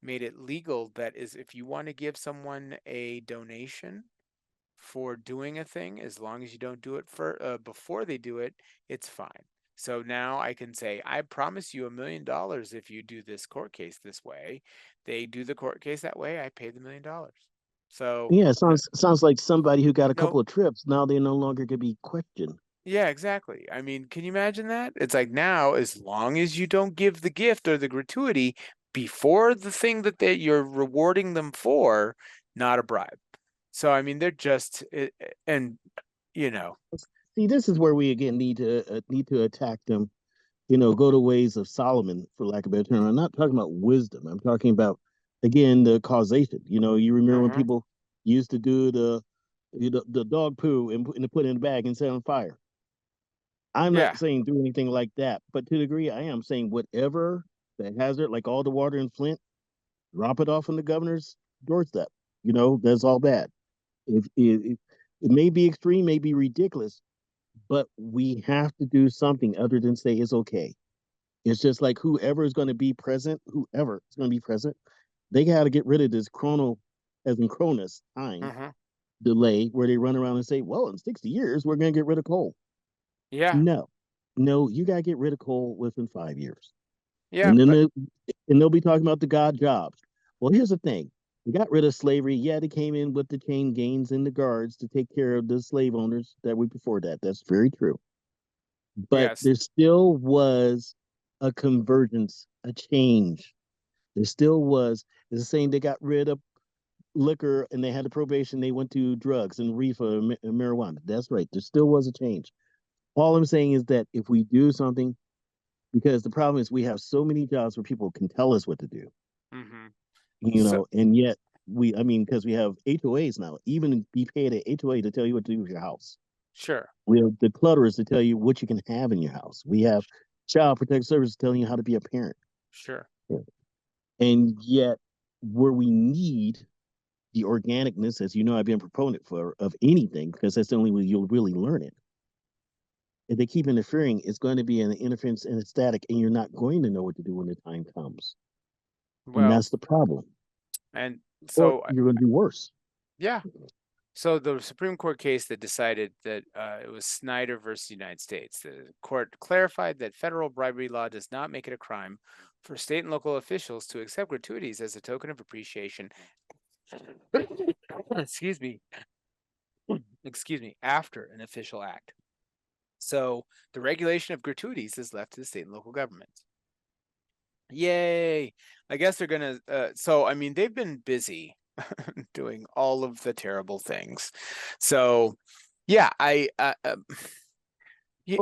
made it legal that is if you want to give someone a donation for doing a thing, as long as you don't do it for before they do it, it's fine. So now I can say, I promise you $1 million if you do this court case this way. They do the court case that way, I pay the $1 million. So Yeah, it sounds like somebody who got a no, couple of trips. Now they no longer could be questioned. yeah, exactly. I mean, can you imagine that? It's like now, as long as you don't give the gift or the gratuity before the thing that you're rewarding them for, not a bribe. So I mean, they're just and you know. See, this is where we again need to attack them. Go to ways of Solomon, for lack of a better term. I'm not talking about wisdom. I'm talking about again the causation. You remember when people used to do the dog poo and put it in a bag and set on fire. I'm Yeah. not saying do anything like that, but to the degree I am saying whatever that hazard, like all the water in Flint, drop it off on the governor's doorstep. That's all bad. If it may be extreme, may be ridiculous, but we have to do something other than say it's okay. It's just like whoever is going to be present, they got to get rid of this as in Cronus time delay, where they run around and say, well, in 60 years, we're going to get rid of coal. Yeah. No, you got to get rid of coal within 5 years. Yeah. And then they'll be talking about the God jobs. Well, here's the thing. We got rid of slavery. Yeah, they came in with the chain gangs and the guards to take care of the slave owners that were before that. That's very true. but Yes. there still was a convergence, a change. There still was. It's the same. They got rid of liquor and they had the probation. They went to drugs and reefer and marijuana. That's right. There still was a change. All I'm saying is that if we do something, because the problem is we have so many jobs where people can tell us what to do, Mm-hmm. and yet because we have HOAs now, even be paid at HOA to tell you what to do with your house. Sure. We have the clutterers to tell you what you can have in your house. We have child protective services telling you how to be a parent. Sure. And yet, where we need the organicness, as you know, I've been a proponent for of anything because that's the only way you'll really learn it. If they keep interfering, it's going to be an interference and a static, and you're not going to know what to do when the time comes. And Well, that's the problem. and Or so you're going to do worse. yeah. So the Supreme Court case that decided that it was Snyder versus United States, the court clarified that federal bribery law does not make it a crime for state and local officials to accept gratuities as a token of appreciation. Excuse me. Excuse me, after an official act. So the regulation of gratuities is left to the state and local governments. Yay. I guess they're going to, so, I mean, they've been busy doing all of the terrible things. So, yeah, Well,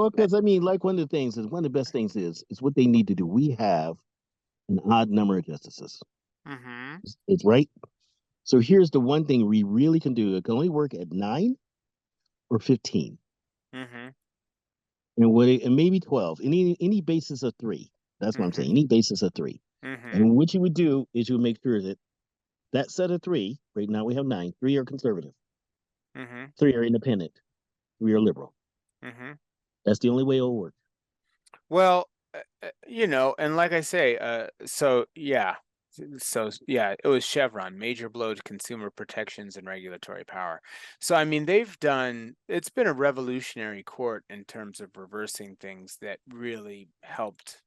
because like one of the best things is what they need to do. We have an odd number of justices. mm-hmm. It's right. So here's the one thing we really can do. It can only work at 9 or 15. Mm-hmm. And maybe 12. Any basis of 3. That's what I'm saying. Any basis of 3. Mm-hmm. And what you would do is you would make sure that set of 3, right now we have 9, 3 are conservative, 3 are independent, 3 are liberal. That's the only way it'll work. Well, and like I say, so yeah, it was Chevron, major blow to consumer protections and regulatory power. So I mean, it's been a revolutionary court in terms of reversing things that really helped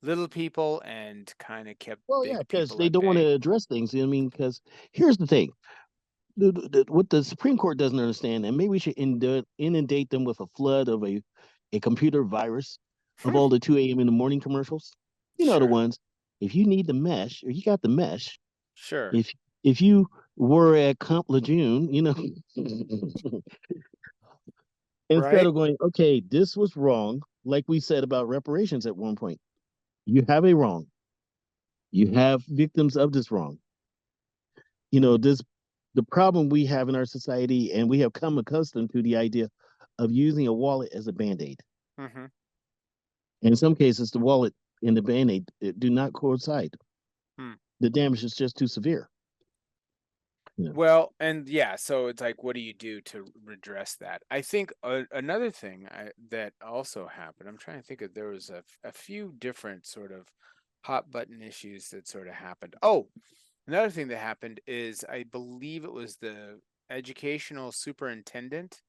little people and kind of kept big because people they at don't want bay. to address things. Because here's the thing. What the Supreme Court doesn't understand, and maybe we should inundate them with a flood of a computer virus of all the 2 a.m. in the morning commercials. You know the ones. If you need the mesh, or you got the mesh. Sure. If you were at Camp Lejeune, instead of going, okay, this was wrong, like we said about reparations at one point. You have a wrong. You have victims of this wrong. The problem we have in our society, and we have come accustomed to the idea of using a wallet as a band-aid. Mm-hmm. In some cases, the wallet and the band-aid do not coincide. The damage is just too severe. Well, and yeah, so it's like, what do you do to redress that? I think another thing that also happened, I'm trying to think of, there was a few different sort of hot button issues that sort of happened. Oh, another thing that happened is I believe it was the educational superintendent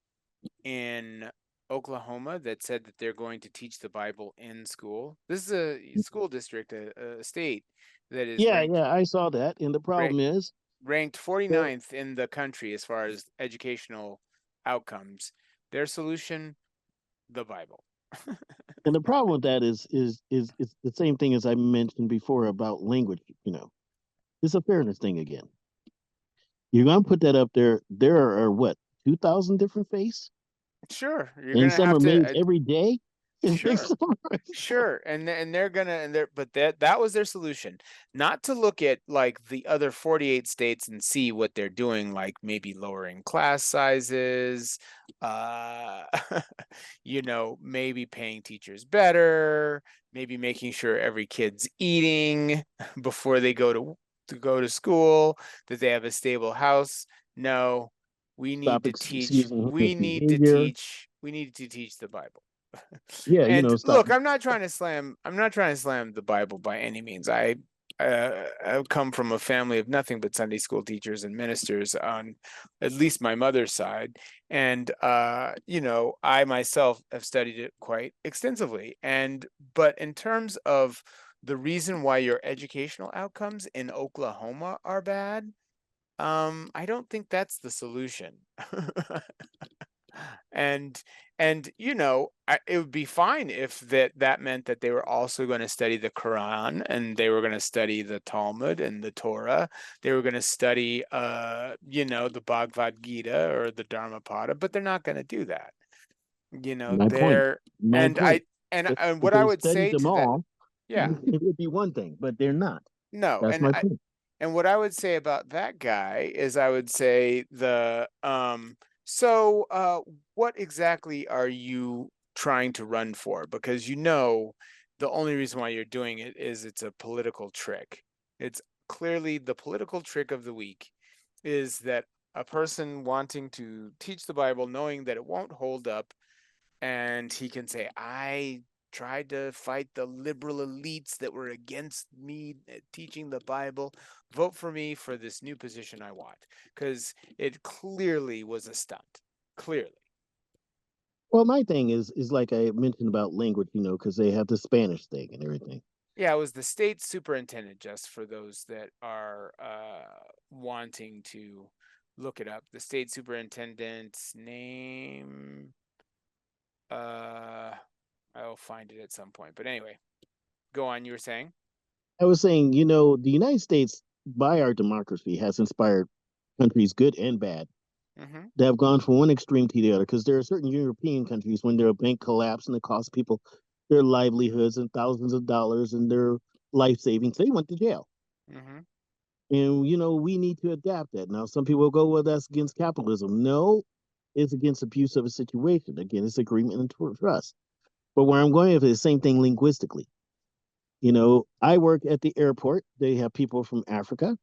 in Oklahoma that said that they're going to teach the Bible in school. This is a school district, a state that is I saw that. And the problem is ranked 49th in the country as far as educational outcomes. Their solution, the Bible. And the problem with that is the same thing as I mentioned before about language. It's a fairness thing again. You're going to put that up there. There are what, 2,000 different faiths? Sure, and some are made every day. Sure, and but that was their solution, not to look at like the other 48 states and see what they're doing, like maybe lowering class sizes, maybe paying teachers better, maybe making sure every kid's eating before they go to school, that they have a stable house. No, we need to teach the Bible. And look, I'm not trying to slam the Bible by any means. I've come from a family of nothing but Sunday school teachers and ministers on at least my mother's side. And I myself have studied it quite extensively. But in terms of the reason why your educational outcomes in Oklahoma are bad, I don't think that's the solution. And it would be fine if that meant that they were also going to study the Quran, and they were going to study the Talmud and the Torah. They were going to study the Bhagavad Gita or the Dharmapada, but they're not going to do that. My point. They're My and point. I and If, and if what I they would studied say them to that, all, yeah, it would be one thing, but they're not. no, That's my point. and what I would say about that guy is I would say so what exactly are you trying to run for? Because the only reason why you're doing it is it's a political trick. It's clearly the political trick of the week is that a person wanting to teach the Bible, knowing that it won't hold up, and he can say, I tried to fight the liberal elites that were against me teaching the Bible. Vote for me for this new position I want. Because it clearly was a stunt. Clearly. Well, my thing is like I mentioned about language, because they have the Spanish thing and everything. Yeah, it was the state superintendent, just for those that are wanting to look it up. The state superintendent's name, I'll find it at some point. But anyway, go on, you were saying? I was saying, the United States, by our democracy, has inspired countries, good and bad, Mm-hmm. that have gone from one extreme to the other. Because there are certain European countries, when their bank collapse and it cost people their livelihoods and thousands of dollars and their life savings, they went to jail. Mm-hmm. And, we need to adapt that. Now, some people go, well, that's against capitalism. No, it's against abuse of a situation. Again, it's agreement and trust. But where I'm going with it is the same thing linguistically. I work at the airport. They have people from Africa,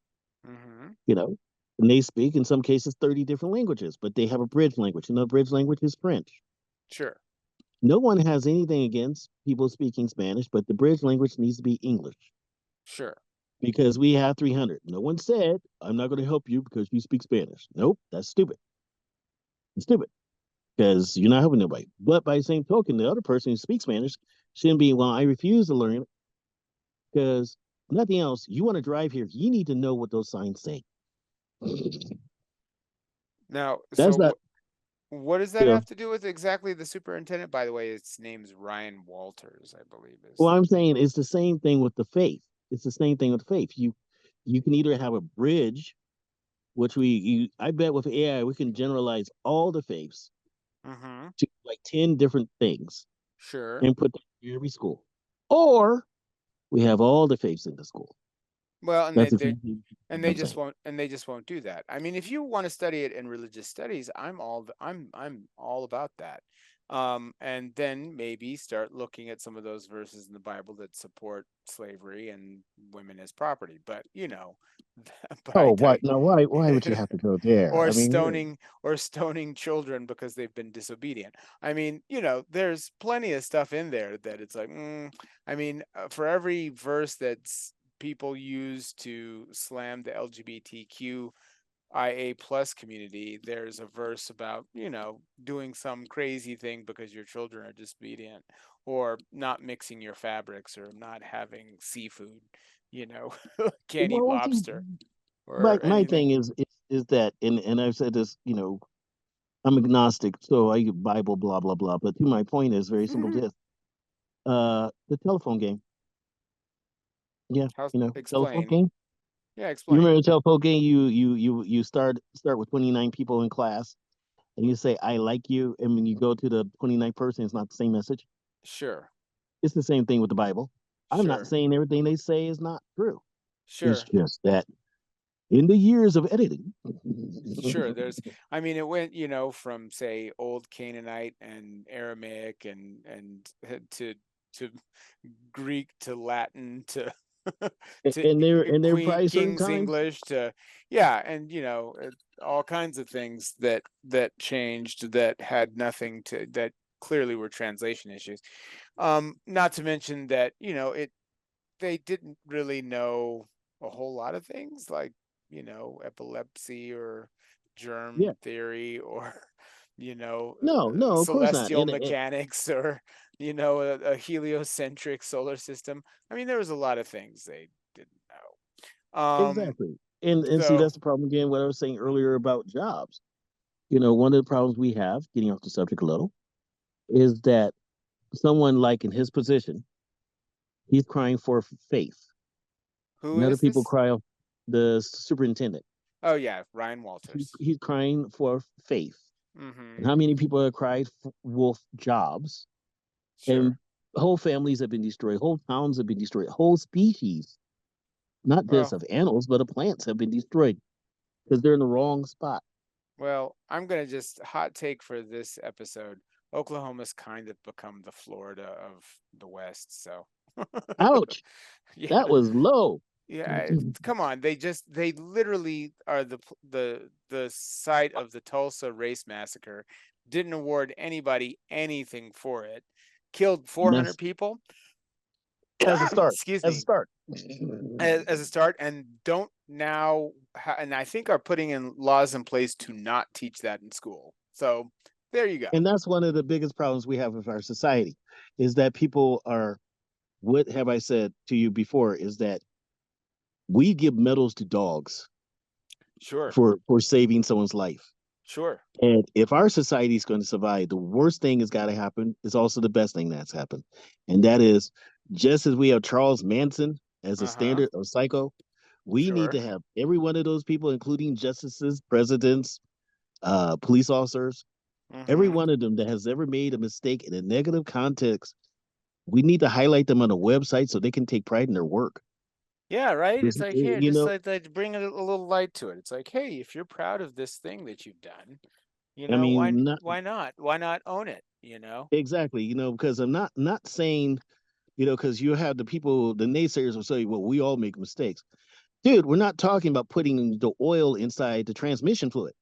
Mm-hmm. and they speak, in some cases, 30 different languages, but they have a bridge language. Bridge language is French. Sure. No one has anything against people speaking Spanish, but the bridge language needs to be English. Sure. Because we have 300. No one said, I'm not going to help you because you speak Spanish. Nope, that's stupid. It's stupid because you're not helping nobody. But by the same token, the other person who speaks Spanish shouldn't be, well, I refuse to learn it because nothing else. You want to drive here, you need to know what those signs say. Now, That's not, what does that have to do with exactly the superintendent? By the way, its name's Ryan Walters, I believe. Well, I'm saying it's the same thing with the faith. It's the same thing with faith. You can either have a bridge, which I bet with AI we can generalize all the faiths to like 10 different things. Sure. And put them in every school. Or we have all the faiths in the school. Well, and they just won't do that. I mean, if you want to study it in religious studies, I'm all about that. And then maybe start looking at some of those verses in the Bible that support slavery and women as property. But what? Now, why would you have to go there? or stoning children because they've been disobedient. I mean, there's plenty of stuff in there that it's like, I mean, for every verse that's people use to slam the LGBTQIA plus community, there's a verse about, doing some crazy thing because your children are disobedient, or not mixing your fabrics, or not having seafood, can't eat lobster. My thing is that, and I've said this, I'm agnostic, so I use Bible, blah, blah, blah. But to my point is very simple. This, the telephone game. Yeah, telephone game. Yeah, explain. You remember the telephone game? You start with 29 people in class, and you say, I like you. And when you go to the 29th person, it's not the same message. Sure. It's the same thing with the Bible. I'm not saying everything they say is not true. Sure. It's just that in the years of editing. Sure. It went, from, say, Old Canaanite and Aramaic and to Greek to Latin to and they're probably King's English to, and all kinds of things that changed, that had nothing to, that clearly were translation issues. Not to mention that they didn't really know a whole lot of things like epilepsy or germ theory, or of course not. celestial mechanics, or a heliocentric solar system. I mean, there was a lot of things they didn't know. Exactly. And see, that's the problem again, what I was saying earlier about jobs. one of the problems we have, getting off the subject a little, is that someone like in his position, he's crying for faith. Who And other is people this? cry off the superintendent. Oh yeah, Ryan Walters. He's crying for faith. Mm-hmm. And how many people have cried for wolf jobs? Sure. And whole families have been destroyed, whole towns have been destroyed, whole species, not just Well, of animals, but of plants have been destroyed because they're in the wrong spot. well, I'm gonna just hot take for this episode. Oklahoma's kind of become the Florida of the West, so Ouch. yeah, That was low. yeah. Come on, they literally are the site of the Tulsa race massacre. Didn't award anybody anything for it. Killed 400 people. As a start. Excuse As a me. start. As a start, and don't now, and I think are putting in laws in place to not teach that in school. So there you go. And that's one of the biggest problems we have with our society is that people are, what have I said to you before, is that we give medals to dogs Sure, for saving someone's life. sure. And if our society is going to survive, the worst thing that's got to happen is also the best thing that's happened. And that is, just as we have Charles Manson as a standard of psycho, we need to Sure. have every one of those people, including justices, presidents, police officers, every Mm-hmm. one of them that has ever made a mistake in a negative context, we need to highlight them on a website so they can take pride in their work. Yeah, right. It's like here, You just know, like bring a little light to it. It's like, hey, if you're proud of this thing that you've done, I mean, not why not? Why not own it? exactly, because I'm not saying, because you have the people, the naysayers will say, well, we all make mistakes. Dude, we're not talking about putting the oil inside the transmission fluid.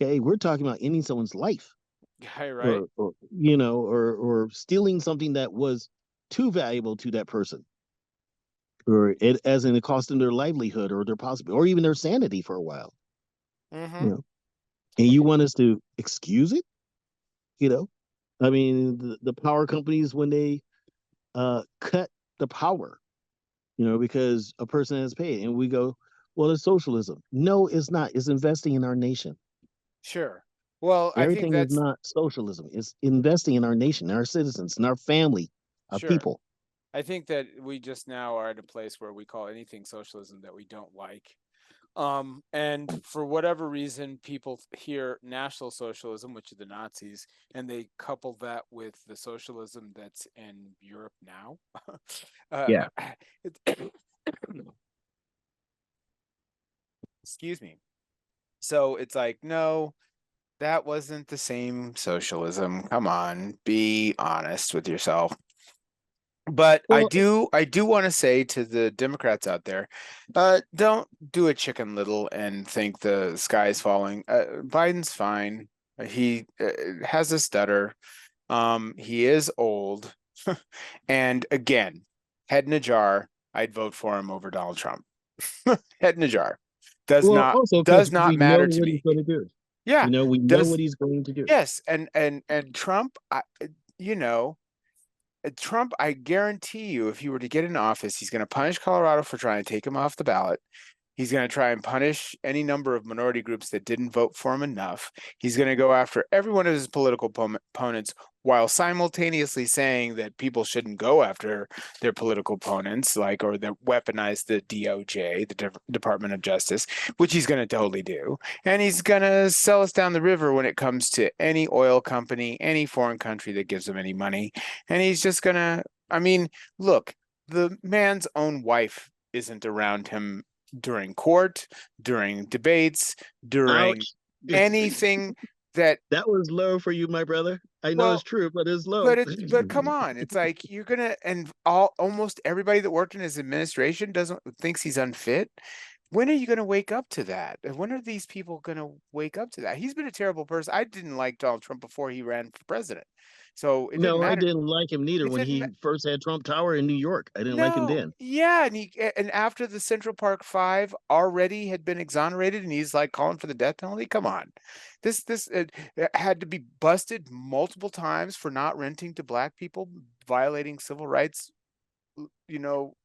Okay, we're talking about ending someone's life, Yeah, right. or stealing something that was too valuable to that person, or it as in it cost them their livelihood or their possible, or even their sanity for a while. Mm-hmm. You know, and you want us to excuse it? I mean, the power companies when they cut the power, because a person has paid, and we go, well, it's socialism. No, it's not. It's investing in our nation. Sure. Well, I think Everything is that's not socialism. It's investing in our nation, our citizens, and our family, our sure. people. I think that we just now are at a place where we call anything socialism that we don't like. And for whatever reason, people hear National Socialism, which are the Nazis, and they couple that with the socialism that's in Europe now. Yeah. Excuse me. So it's like, no, that wasn't the same socialism. Come on, be honest with yourself. But Well, I do want to say to the Democrats out there, don't do a Chicken Little and think the sky is falling. Biden's fine. He has a stutter. He is old, and again, head in a jar. I'd vote for him over Donald Trump. Head in a jar. also because Does not we know matter to what he's me. going to do. Yeah, We know what he's going to do. yes, and Trump, you know. Trump, I guarantee you, if he were to get in office, he's going to punish Colorado for trying to take him off the ballot. He's going to try and punish any number of minority groups that didn't vote for him enough. He's going to go after every one of his political opponents while simultaneously saying that people shouldn't go after their political opponents, or that weaponize the DOJ, the Department of Justice, which he's going to totally do. And he's going to sell us down the river when it comes to any oil company, any foreign country that gives him any money. And he's just going to, look, the man's own wife isn't around him during court, during debates, during Ouch. anything that was low for you, my brother. I know it's true, but it's low. but come on, it's like you're gonna, and almost everybody that worked in his administration thinks he's unfit. When are you going to wake up to that? When are these people going to wake up to that? He's been a terrible person. I didn't like Donald Trump before he ran for president. So it didn't matter. I didn't like him neither when he first had Trump Tower in New York. I didn't like him then. Yeah, and after the Central Park Five already had been exonerated, and he's like calling for the death penalty. Come on, this had to be busted multiple times for not renting to black people, violating civil rights,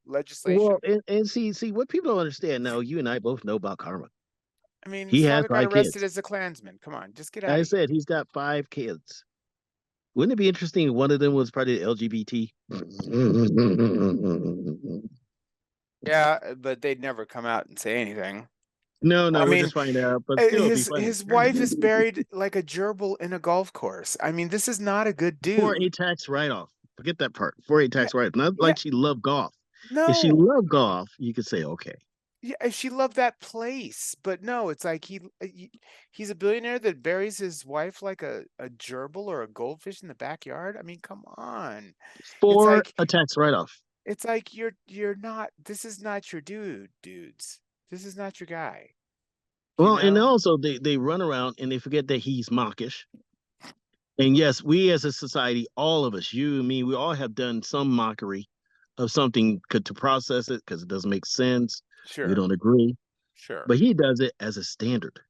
legislation. Well, and see what people don't understand now. You and I both know about karma. I mean, his He has father got 5 kids. arrested as a Klansman. Come on, just get out I of here. said he's got 5 kids. Wouldn't it be interesting if one of them was part of the LGBT? Yeah, but they'd never come out and say anything. No, I we'll mean, just find out. But still, it'd be funny. his wife is buried like a gerbil in a golf course. I mean, this is not a good For dude. a tax write-off. Forget that part. For a Yeah, tax write-off. Not yeah, like she loved golf. If she no. loved golf, you could say, okay. Yeah, if she loved that place, but no, it's like he's a billionaire that buries his wife like a gerbil or a goldfish in the backyard. I mean, come on. It's For like a tax write-off. it's like you're not. This is not your dudes. This is not your guy. You Well, and know? also they run around and they forget that he's mawkish. And yes, we as a society, all of us, you and me, we all have done some mockery of something to process it because it doesn't make sense. We Sure, don't agree. sure. But he does it as a standard.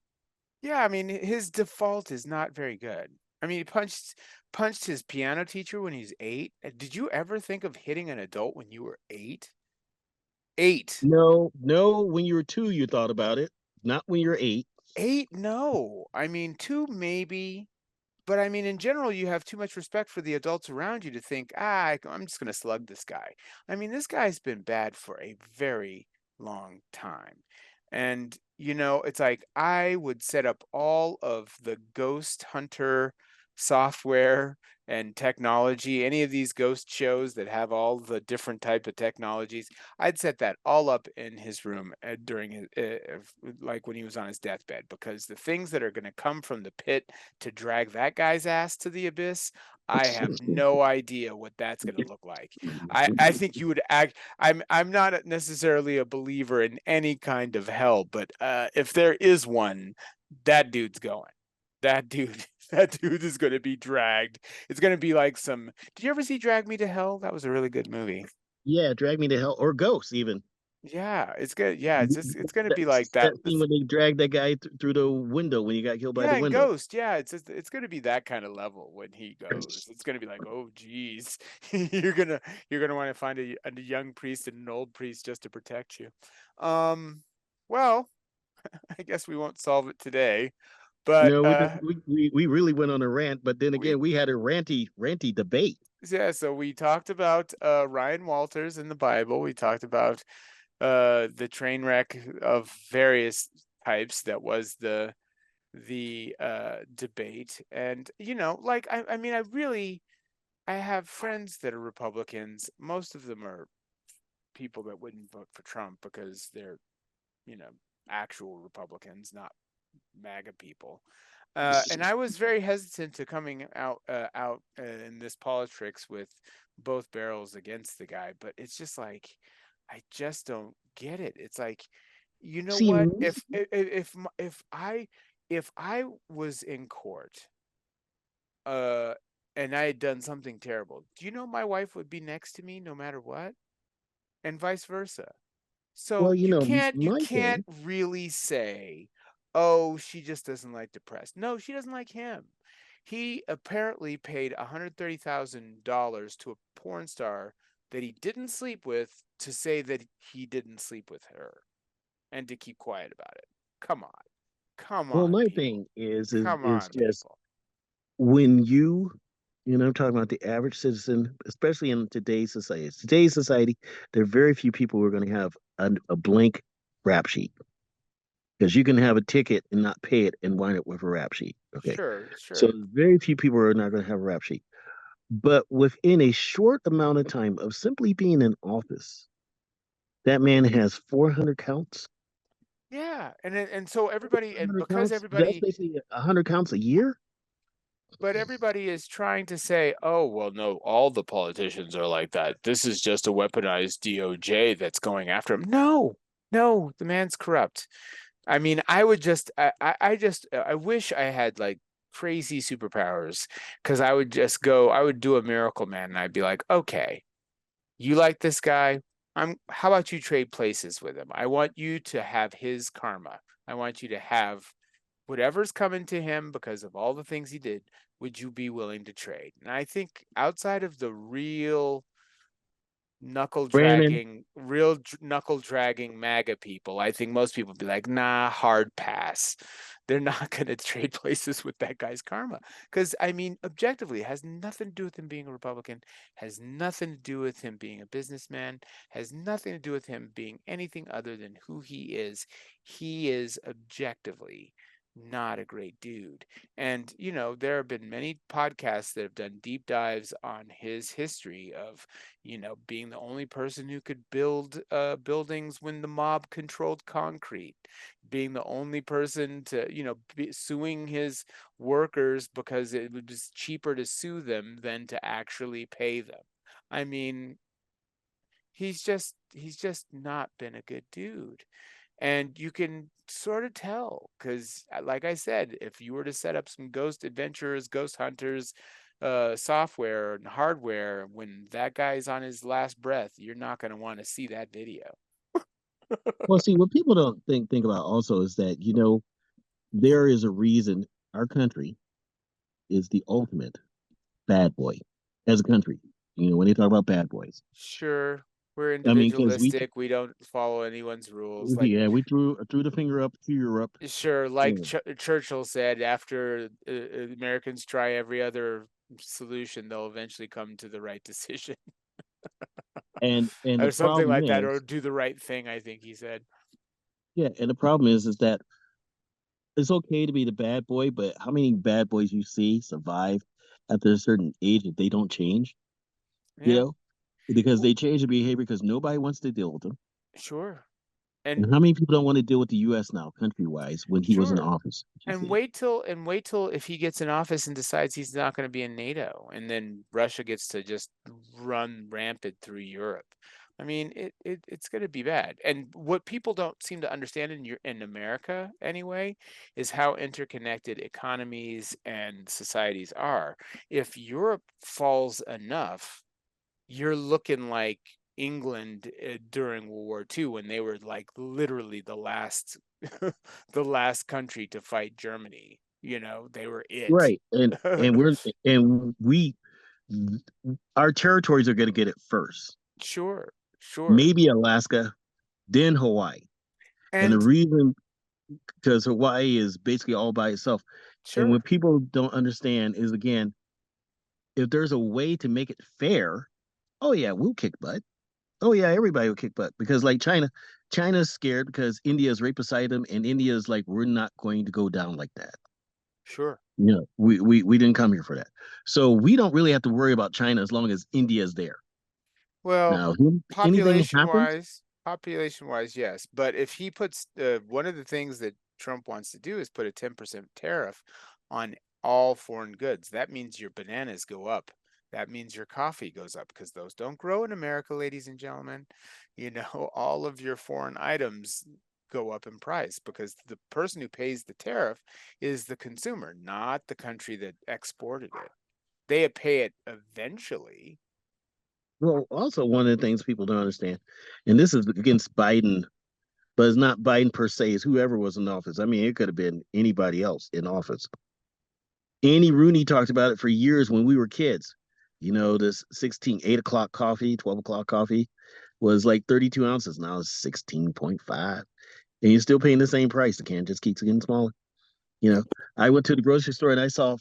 Yeah, I mean, his default is not very good. I mean, he punched his piano teacher when he's 8. Did you ever think of hitting an adult when you were 8? 8. No, when you were 2, you thought about it, not when you're 8. 8, no. I mean, 2 maybe. But I mean, in general, you have too much respect for the adults around you to think, I'm just going to slug this guy. I mean, this guy's been bad for a very long time. And, it's like I would set up all of the ghost hunter software and technology, any of these ghost shows that have all the different type of technologies. I'd set that all up in his room during his, like when he was on his deathbed, because the things that are going to come from the pit to drag that guy's ass to the abyss, I have no idea what that's going to look like. I think you would act. I'm not necessarily a believer in any kind of hell, but if there is one, that dude's going. That dude is going to be dragged. It's going to be like some. Did you ever see Drag Me to Hell? That was a really good movie. Yeah, Drag Me to Hell or Ghosts even. Yeah, it's good. Yeah, it's going to be like That that. scene when they dragged that guy through the window when he got killed by Yeah, the and window. Ghost. Yeah, it's going to be that kind of level when he goes. It's going to be like, oh, geez, you're gonna want to find a young priest and an old priest just to protect you. Well, I guess we won't solve it today, but No, we really went on a rant, but then we again, we had a ranty debate. yeah. So we talked about Ryan Walters in the Bible. We talked about the train wreck of various types that was the debate. And like I mean, I have friends that are Republicans. Most of them are people that wouldn't vote for Trump because they're actual Republicans, not MAGA people. And I was very hesitant to coming out in this Politricks with both barrels against the guy, but it's just like I just don't get it. It's like, you know See, what? If I was in court, and I had done something terrible, do you know my wife would be next to me no matter what, and vice versa. So well, you my can't thing. really say, oh, she just doesn't like the press. No, she doesn't like him. He apparently paid $130,000 to a porn star that he didn't sleep with to say that he didn't sleep with her and to keep quiet about it. Come on. Come Well, on, my people. thing is Come on, just people. when I'm talking about the average citizen, especially in today's society. Today's society, there are very few people who are going to have a blank rap sheet because you can have a ticket and not pay it and wind up with a rap sheet. Okay, Sure, so sure. very few people are not going to have a rap sheet. But within a short amount of time of simply being in office, that man has 400 counts. Yeah, and so everybody, and 400 because counts. That's everybody, basically 100 counts a year. but everybody is trying to say, oh, well, no, all the politicians are like that. This is just a weaponized DOJ that's going after him. No, no, the man's corrupt. I mean, I would just, I wish I had like crazy superpowers, because I would just go, I would do a miracle man, and I'd be like, okay, you like this guy? How about you trade places with him? I want you to have his karma. I want you to have whatever's coming to him because of all the things he did. Would you be willing to trade? And I think outside of the real Brandon, knuckle dragging MAGA people. I think most people would be like, nah, hard pass. They're not going to trade places with that guy's karma. Because, I mean, objectively, it has nothing to do with him being a Republican, has nothing to do with him being a businessman, has nothing to do with him being anything other than who he is. He is objectively not a great dude. And, you know, there have been many podcasts that have done deep dives on his history of, you know, being the only person who could build buildings when the mob controlled concrete, being the only person to, you know, suing his workers because it was cheaper to sue them than to actually pay them. I mean, he's just not been a good dude. And you can sort of tell because, like I said, if you were to set up some ghost adventurers, ghost hunters, software and hardware, when that guy's on his last breath, you're not going to want to see that video. well, see, what people don't think about also is that, you know, there is a reason our country is the ultimate bad boy as a country. You know, when they talk about bad boys, Sure, we're I mean, because individualistic. We don't follow anyone's rules. Like, yeah, we threw the finger up to Europe. sure, Yeah. like Churchill said, after Americans try every other solution, they'll eventually come to the right decision. And the Or something problem like that, or is, do the right thing, I think he said. yeah, and the problem is that it's okay to be the bad boy, but how many bad boys you see survive after a certain age if they don't change? You Yeah, know, because they change their behavior because nobody wants to deal with them. sure. And And how many people don't want to deal with the U.S. now, country wise, when he was in sure. office? You And see, wait till if he gets in office and decides he's not going to be in NATO, and then Russia gets to just run rampant through Europe. I mean, it's going to be bad. And what people don't seem to understand in America anyway is how interconnected economies and societies are. If Europe falls enough, you're looking like England during World War II when they were like literally the last the last country to fight Germany. You know, they were it. right? And we our territories are going to get it first. Sure, sure. Maybe Alaska, then Hawaii. And the And reason because Hawaii is basically all by itself. And sure, what people don't understand is again, if there's a way to make it fair, oh yeah, we'll kick butt. Oh yeah, everybody will kick butt because like China's scared because India's right beside them, and India's like, we're not going to go down like that. sure. You know, we didn't come here for that. So we don't really have to worry about China as long as India's there. Well, Now, if anything happens, population wise, yes. But if he puts one of the things that Trump wants to do is put a 10% tariff on all foreign goods. That means your bananas go up. That means your coffee goes up because those don't grow in America, ladies and gentlemen. You know, all of your foreign items go up in price because the person who pays the tariff is the consumer, not the country that exported it. They pay it eventually. well, also one of the things people don't understand, and this is against Biden, but it's not Biden per se, it's whoever was in office. I mean, it could have been anybody else in office. Annie Rooney talked about it for years when we were kids. You know, this 8 o'clock coffee, 12 o'clock coffee was like 32 ounces. Now it's 16.5. And you're still paying the same price. The can just keeps getting smaller. You know, I went to the grocery store and I saw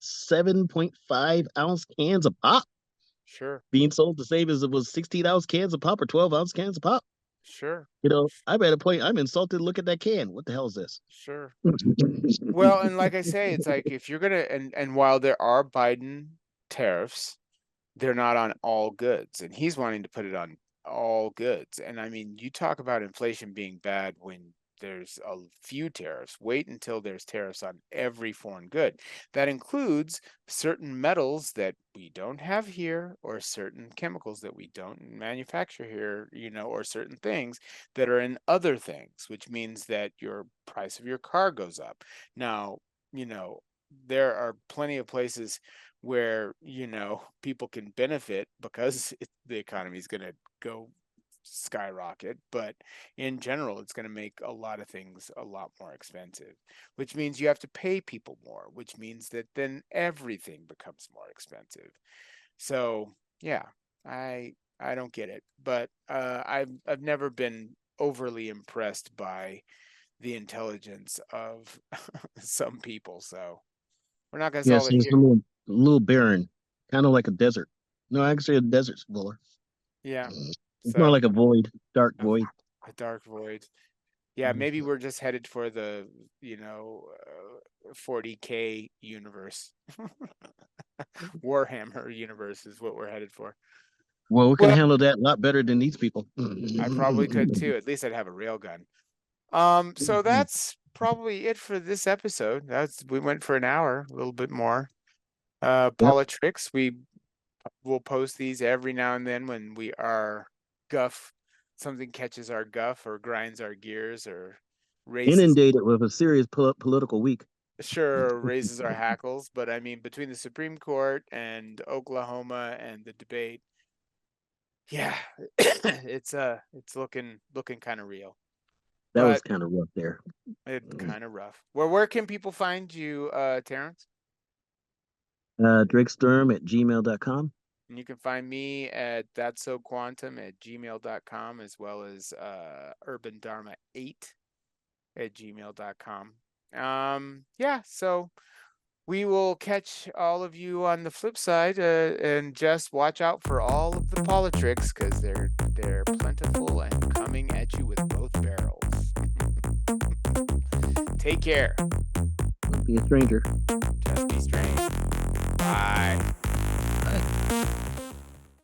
7.5-ounce cans of pop Sure, being sold the same as it was 16-ounce cans of pop or 12-ounce cans of pop. sure, You know, I'm at a point, I'm insulted. Look at that can. What the hell is this? sure. Well, and like I say, it's like if you're gonna and while there are Biden tariffs, they're not on all goods, and he's wanting to put it on all goods. And I mean, you talk about inflation being bad when there's a few tariffs. Wait until there's tariffs on every foreign good. That includes certain metals that we don't have here, or certain chemicals that we don't manufacture here, you know, or certain things that are in other things, which means that your price of your car goes up. Now, you know, there are plenty of places where, you know, people can benefit because the economy is going to go skyrocket, but in general it's going to make a lot of things a lot more expensive, which means you have to pay people more, which means that then everything becomes more expensive. So yeah, I I don't get it. But I've never been overly impressed by the intelligence of some people. So we're not going to Yeah, solve so it it's here. a little barren, kind of like a desert. No, actually, a desert's fuller. Yeah. It's more So like a void, dark void. a dark void. Yeah, maybe we're just headed for the, 40K universe. Warhammer universe is what we're headed for. Well, we can Well, handle that a lot better than these people. I probably could too. At least I'd have a railgun. So that's probably it for this episode. We went for an hour, a little bit more. Politricks, we will post these every now and then when something catches our guff or grinds our gears or raises Inundated with a serious political week. raises our hackles. But I mean, between the Supreme Court and Oklahoma and the debate, yeah, it's looking kind of real. That was But kind of rough there. it's kind of rough. Well, where can people find you, Terrance? Drakestorm@gmail.com. And you can find me at thatsoquantum@gmail.com, as well as urbandharma8@gmail.com. Yeah, so we will catch all of you on the flip side, and just watch out for all of the Politricks, because they're plentiful and coming at you with both barrels. Take care. Don't be a stranger. Just be strange. Bye. Bye.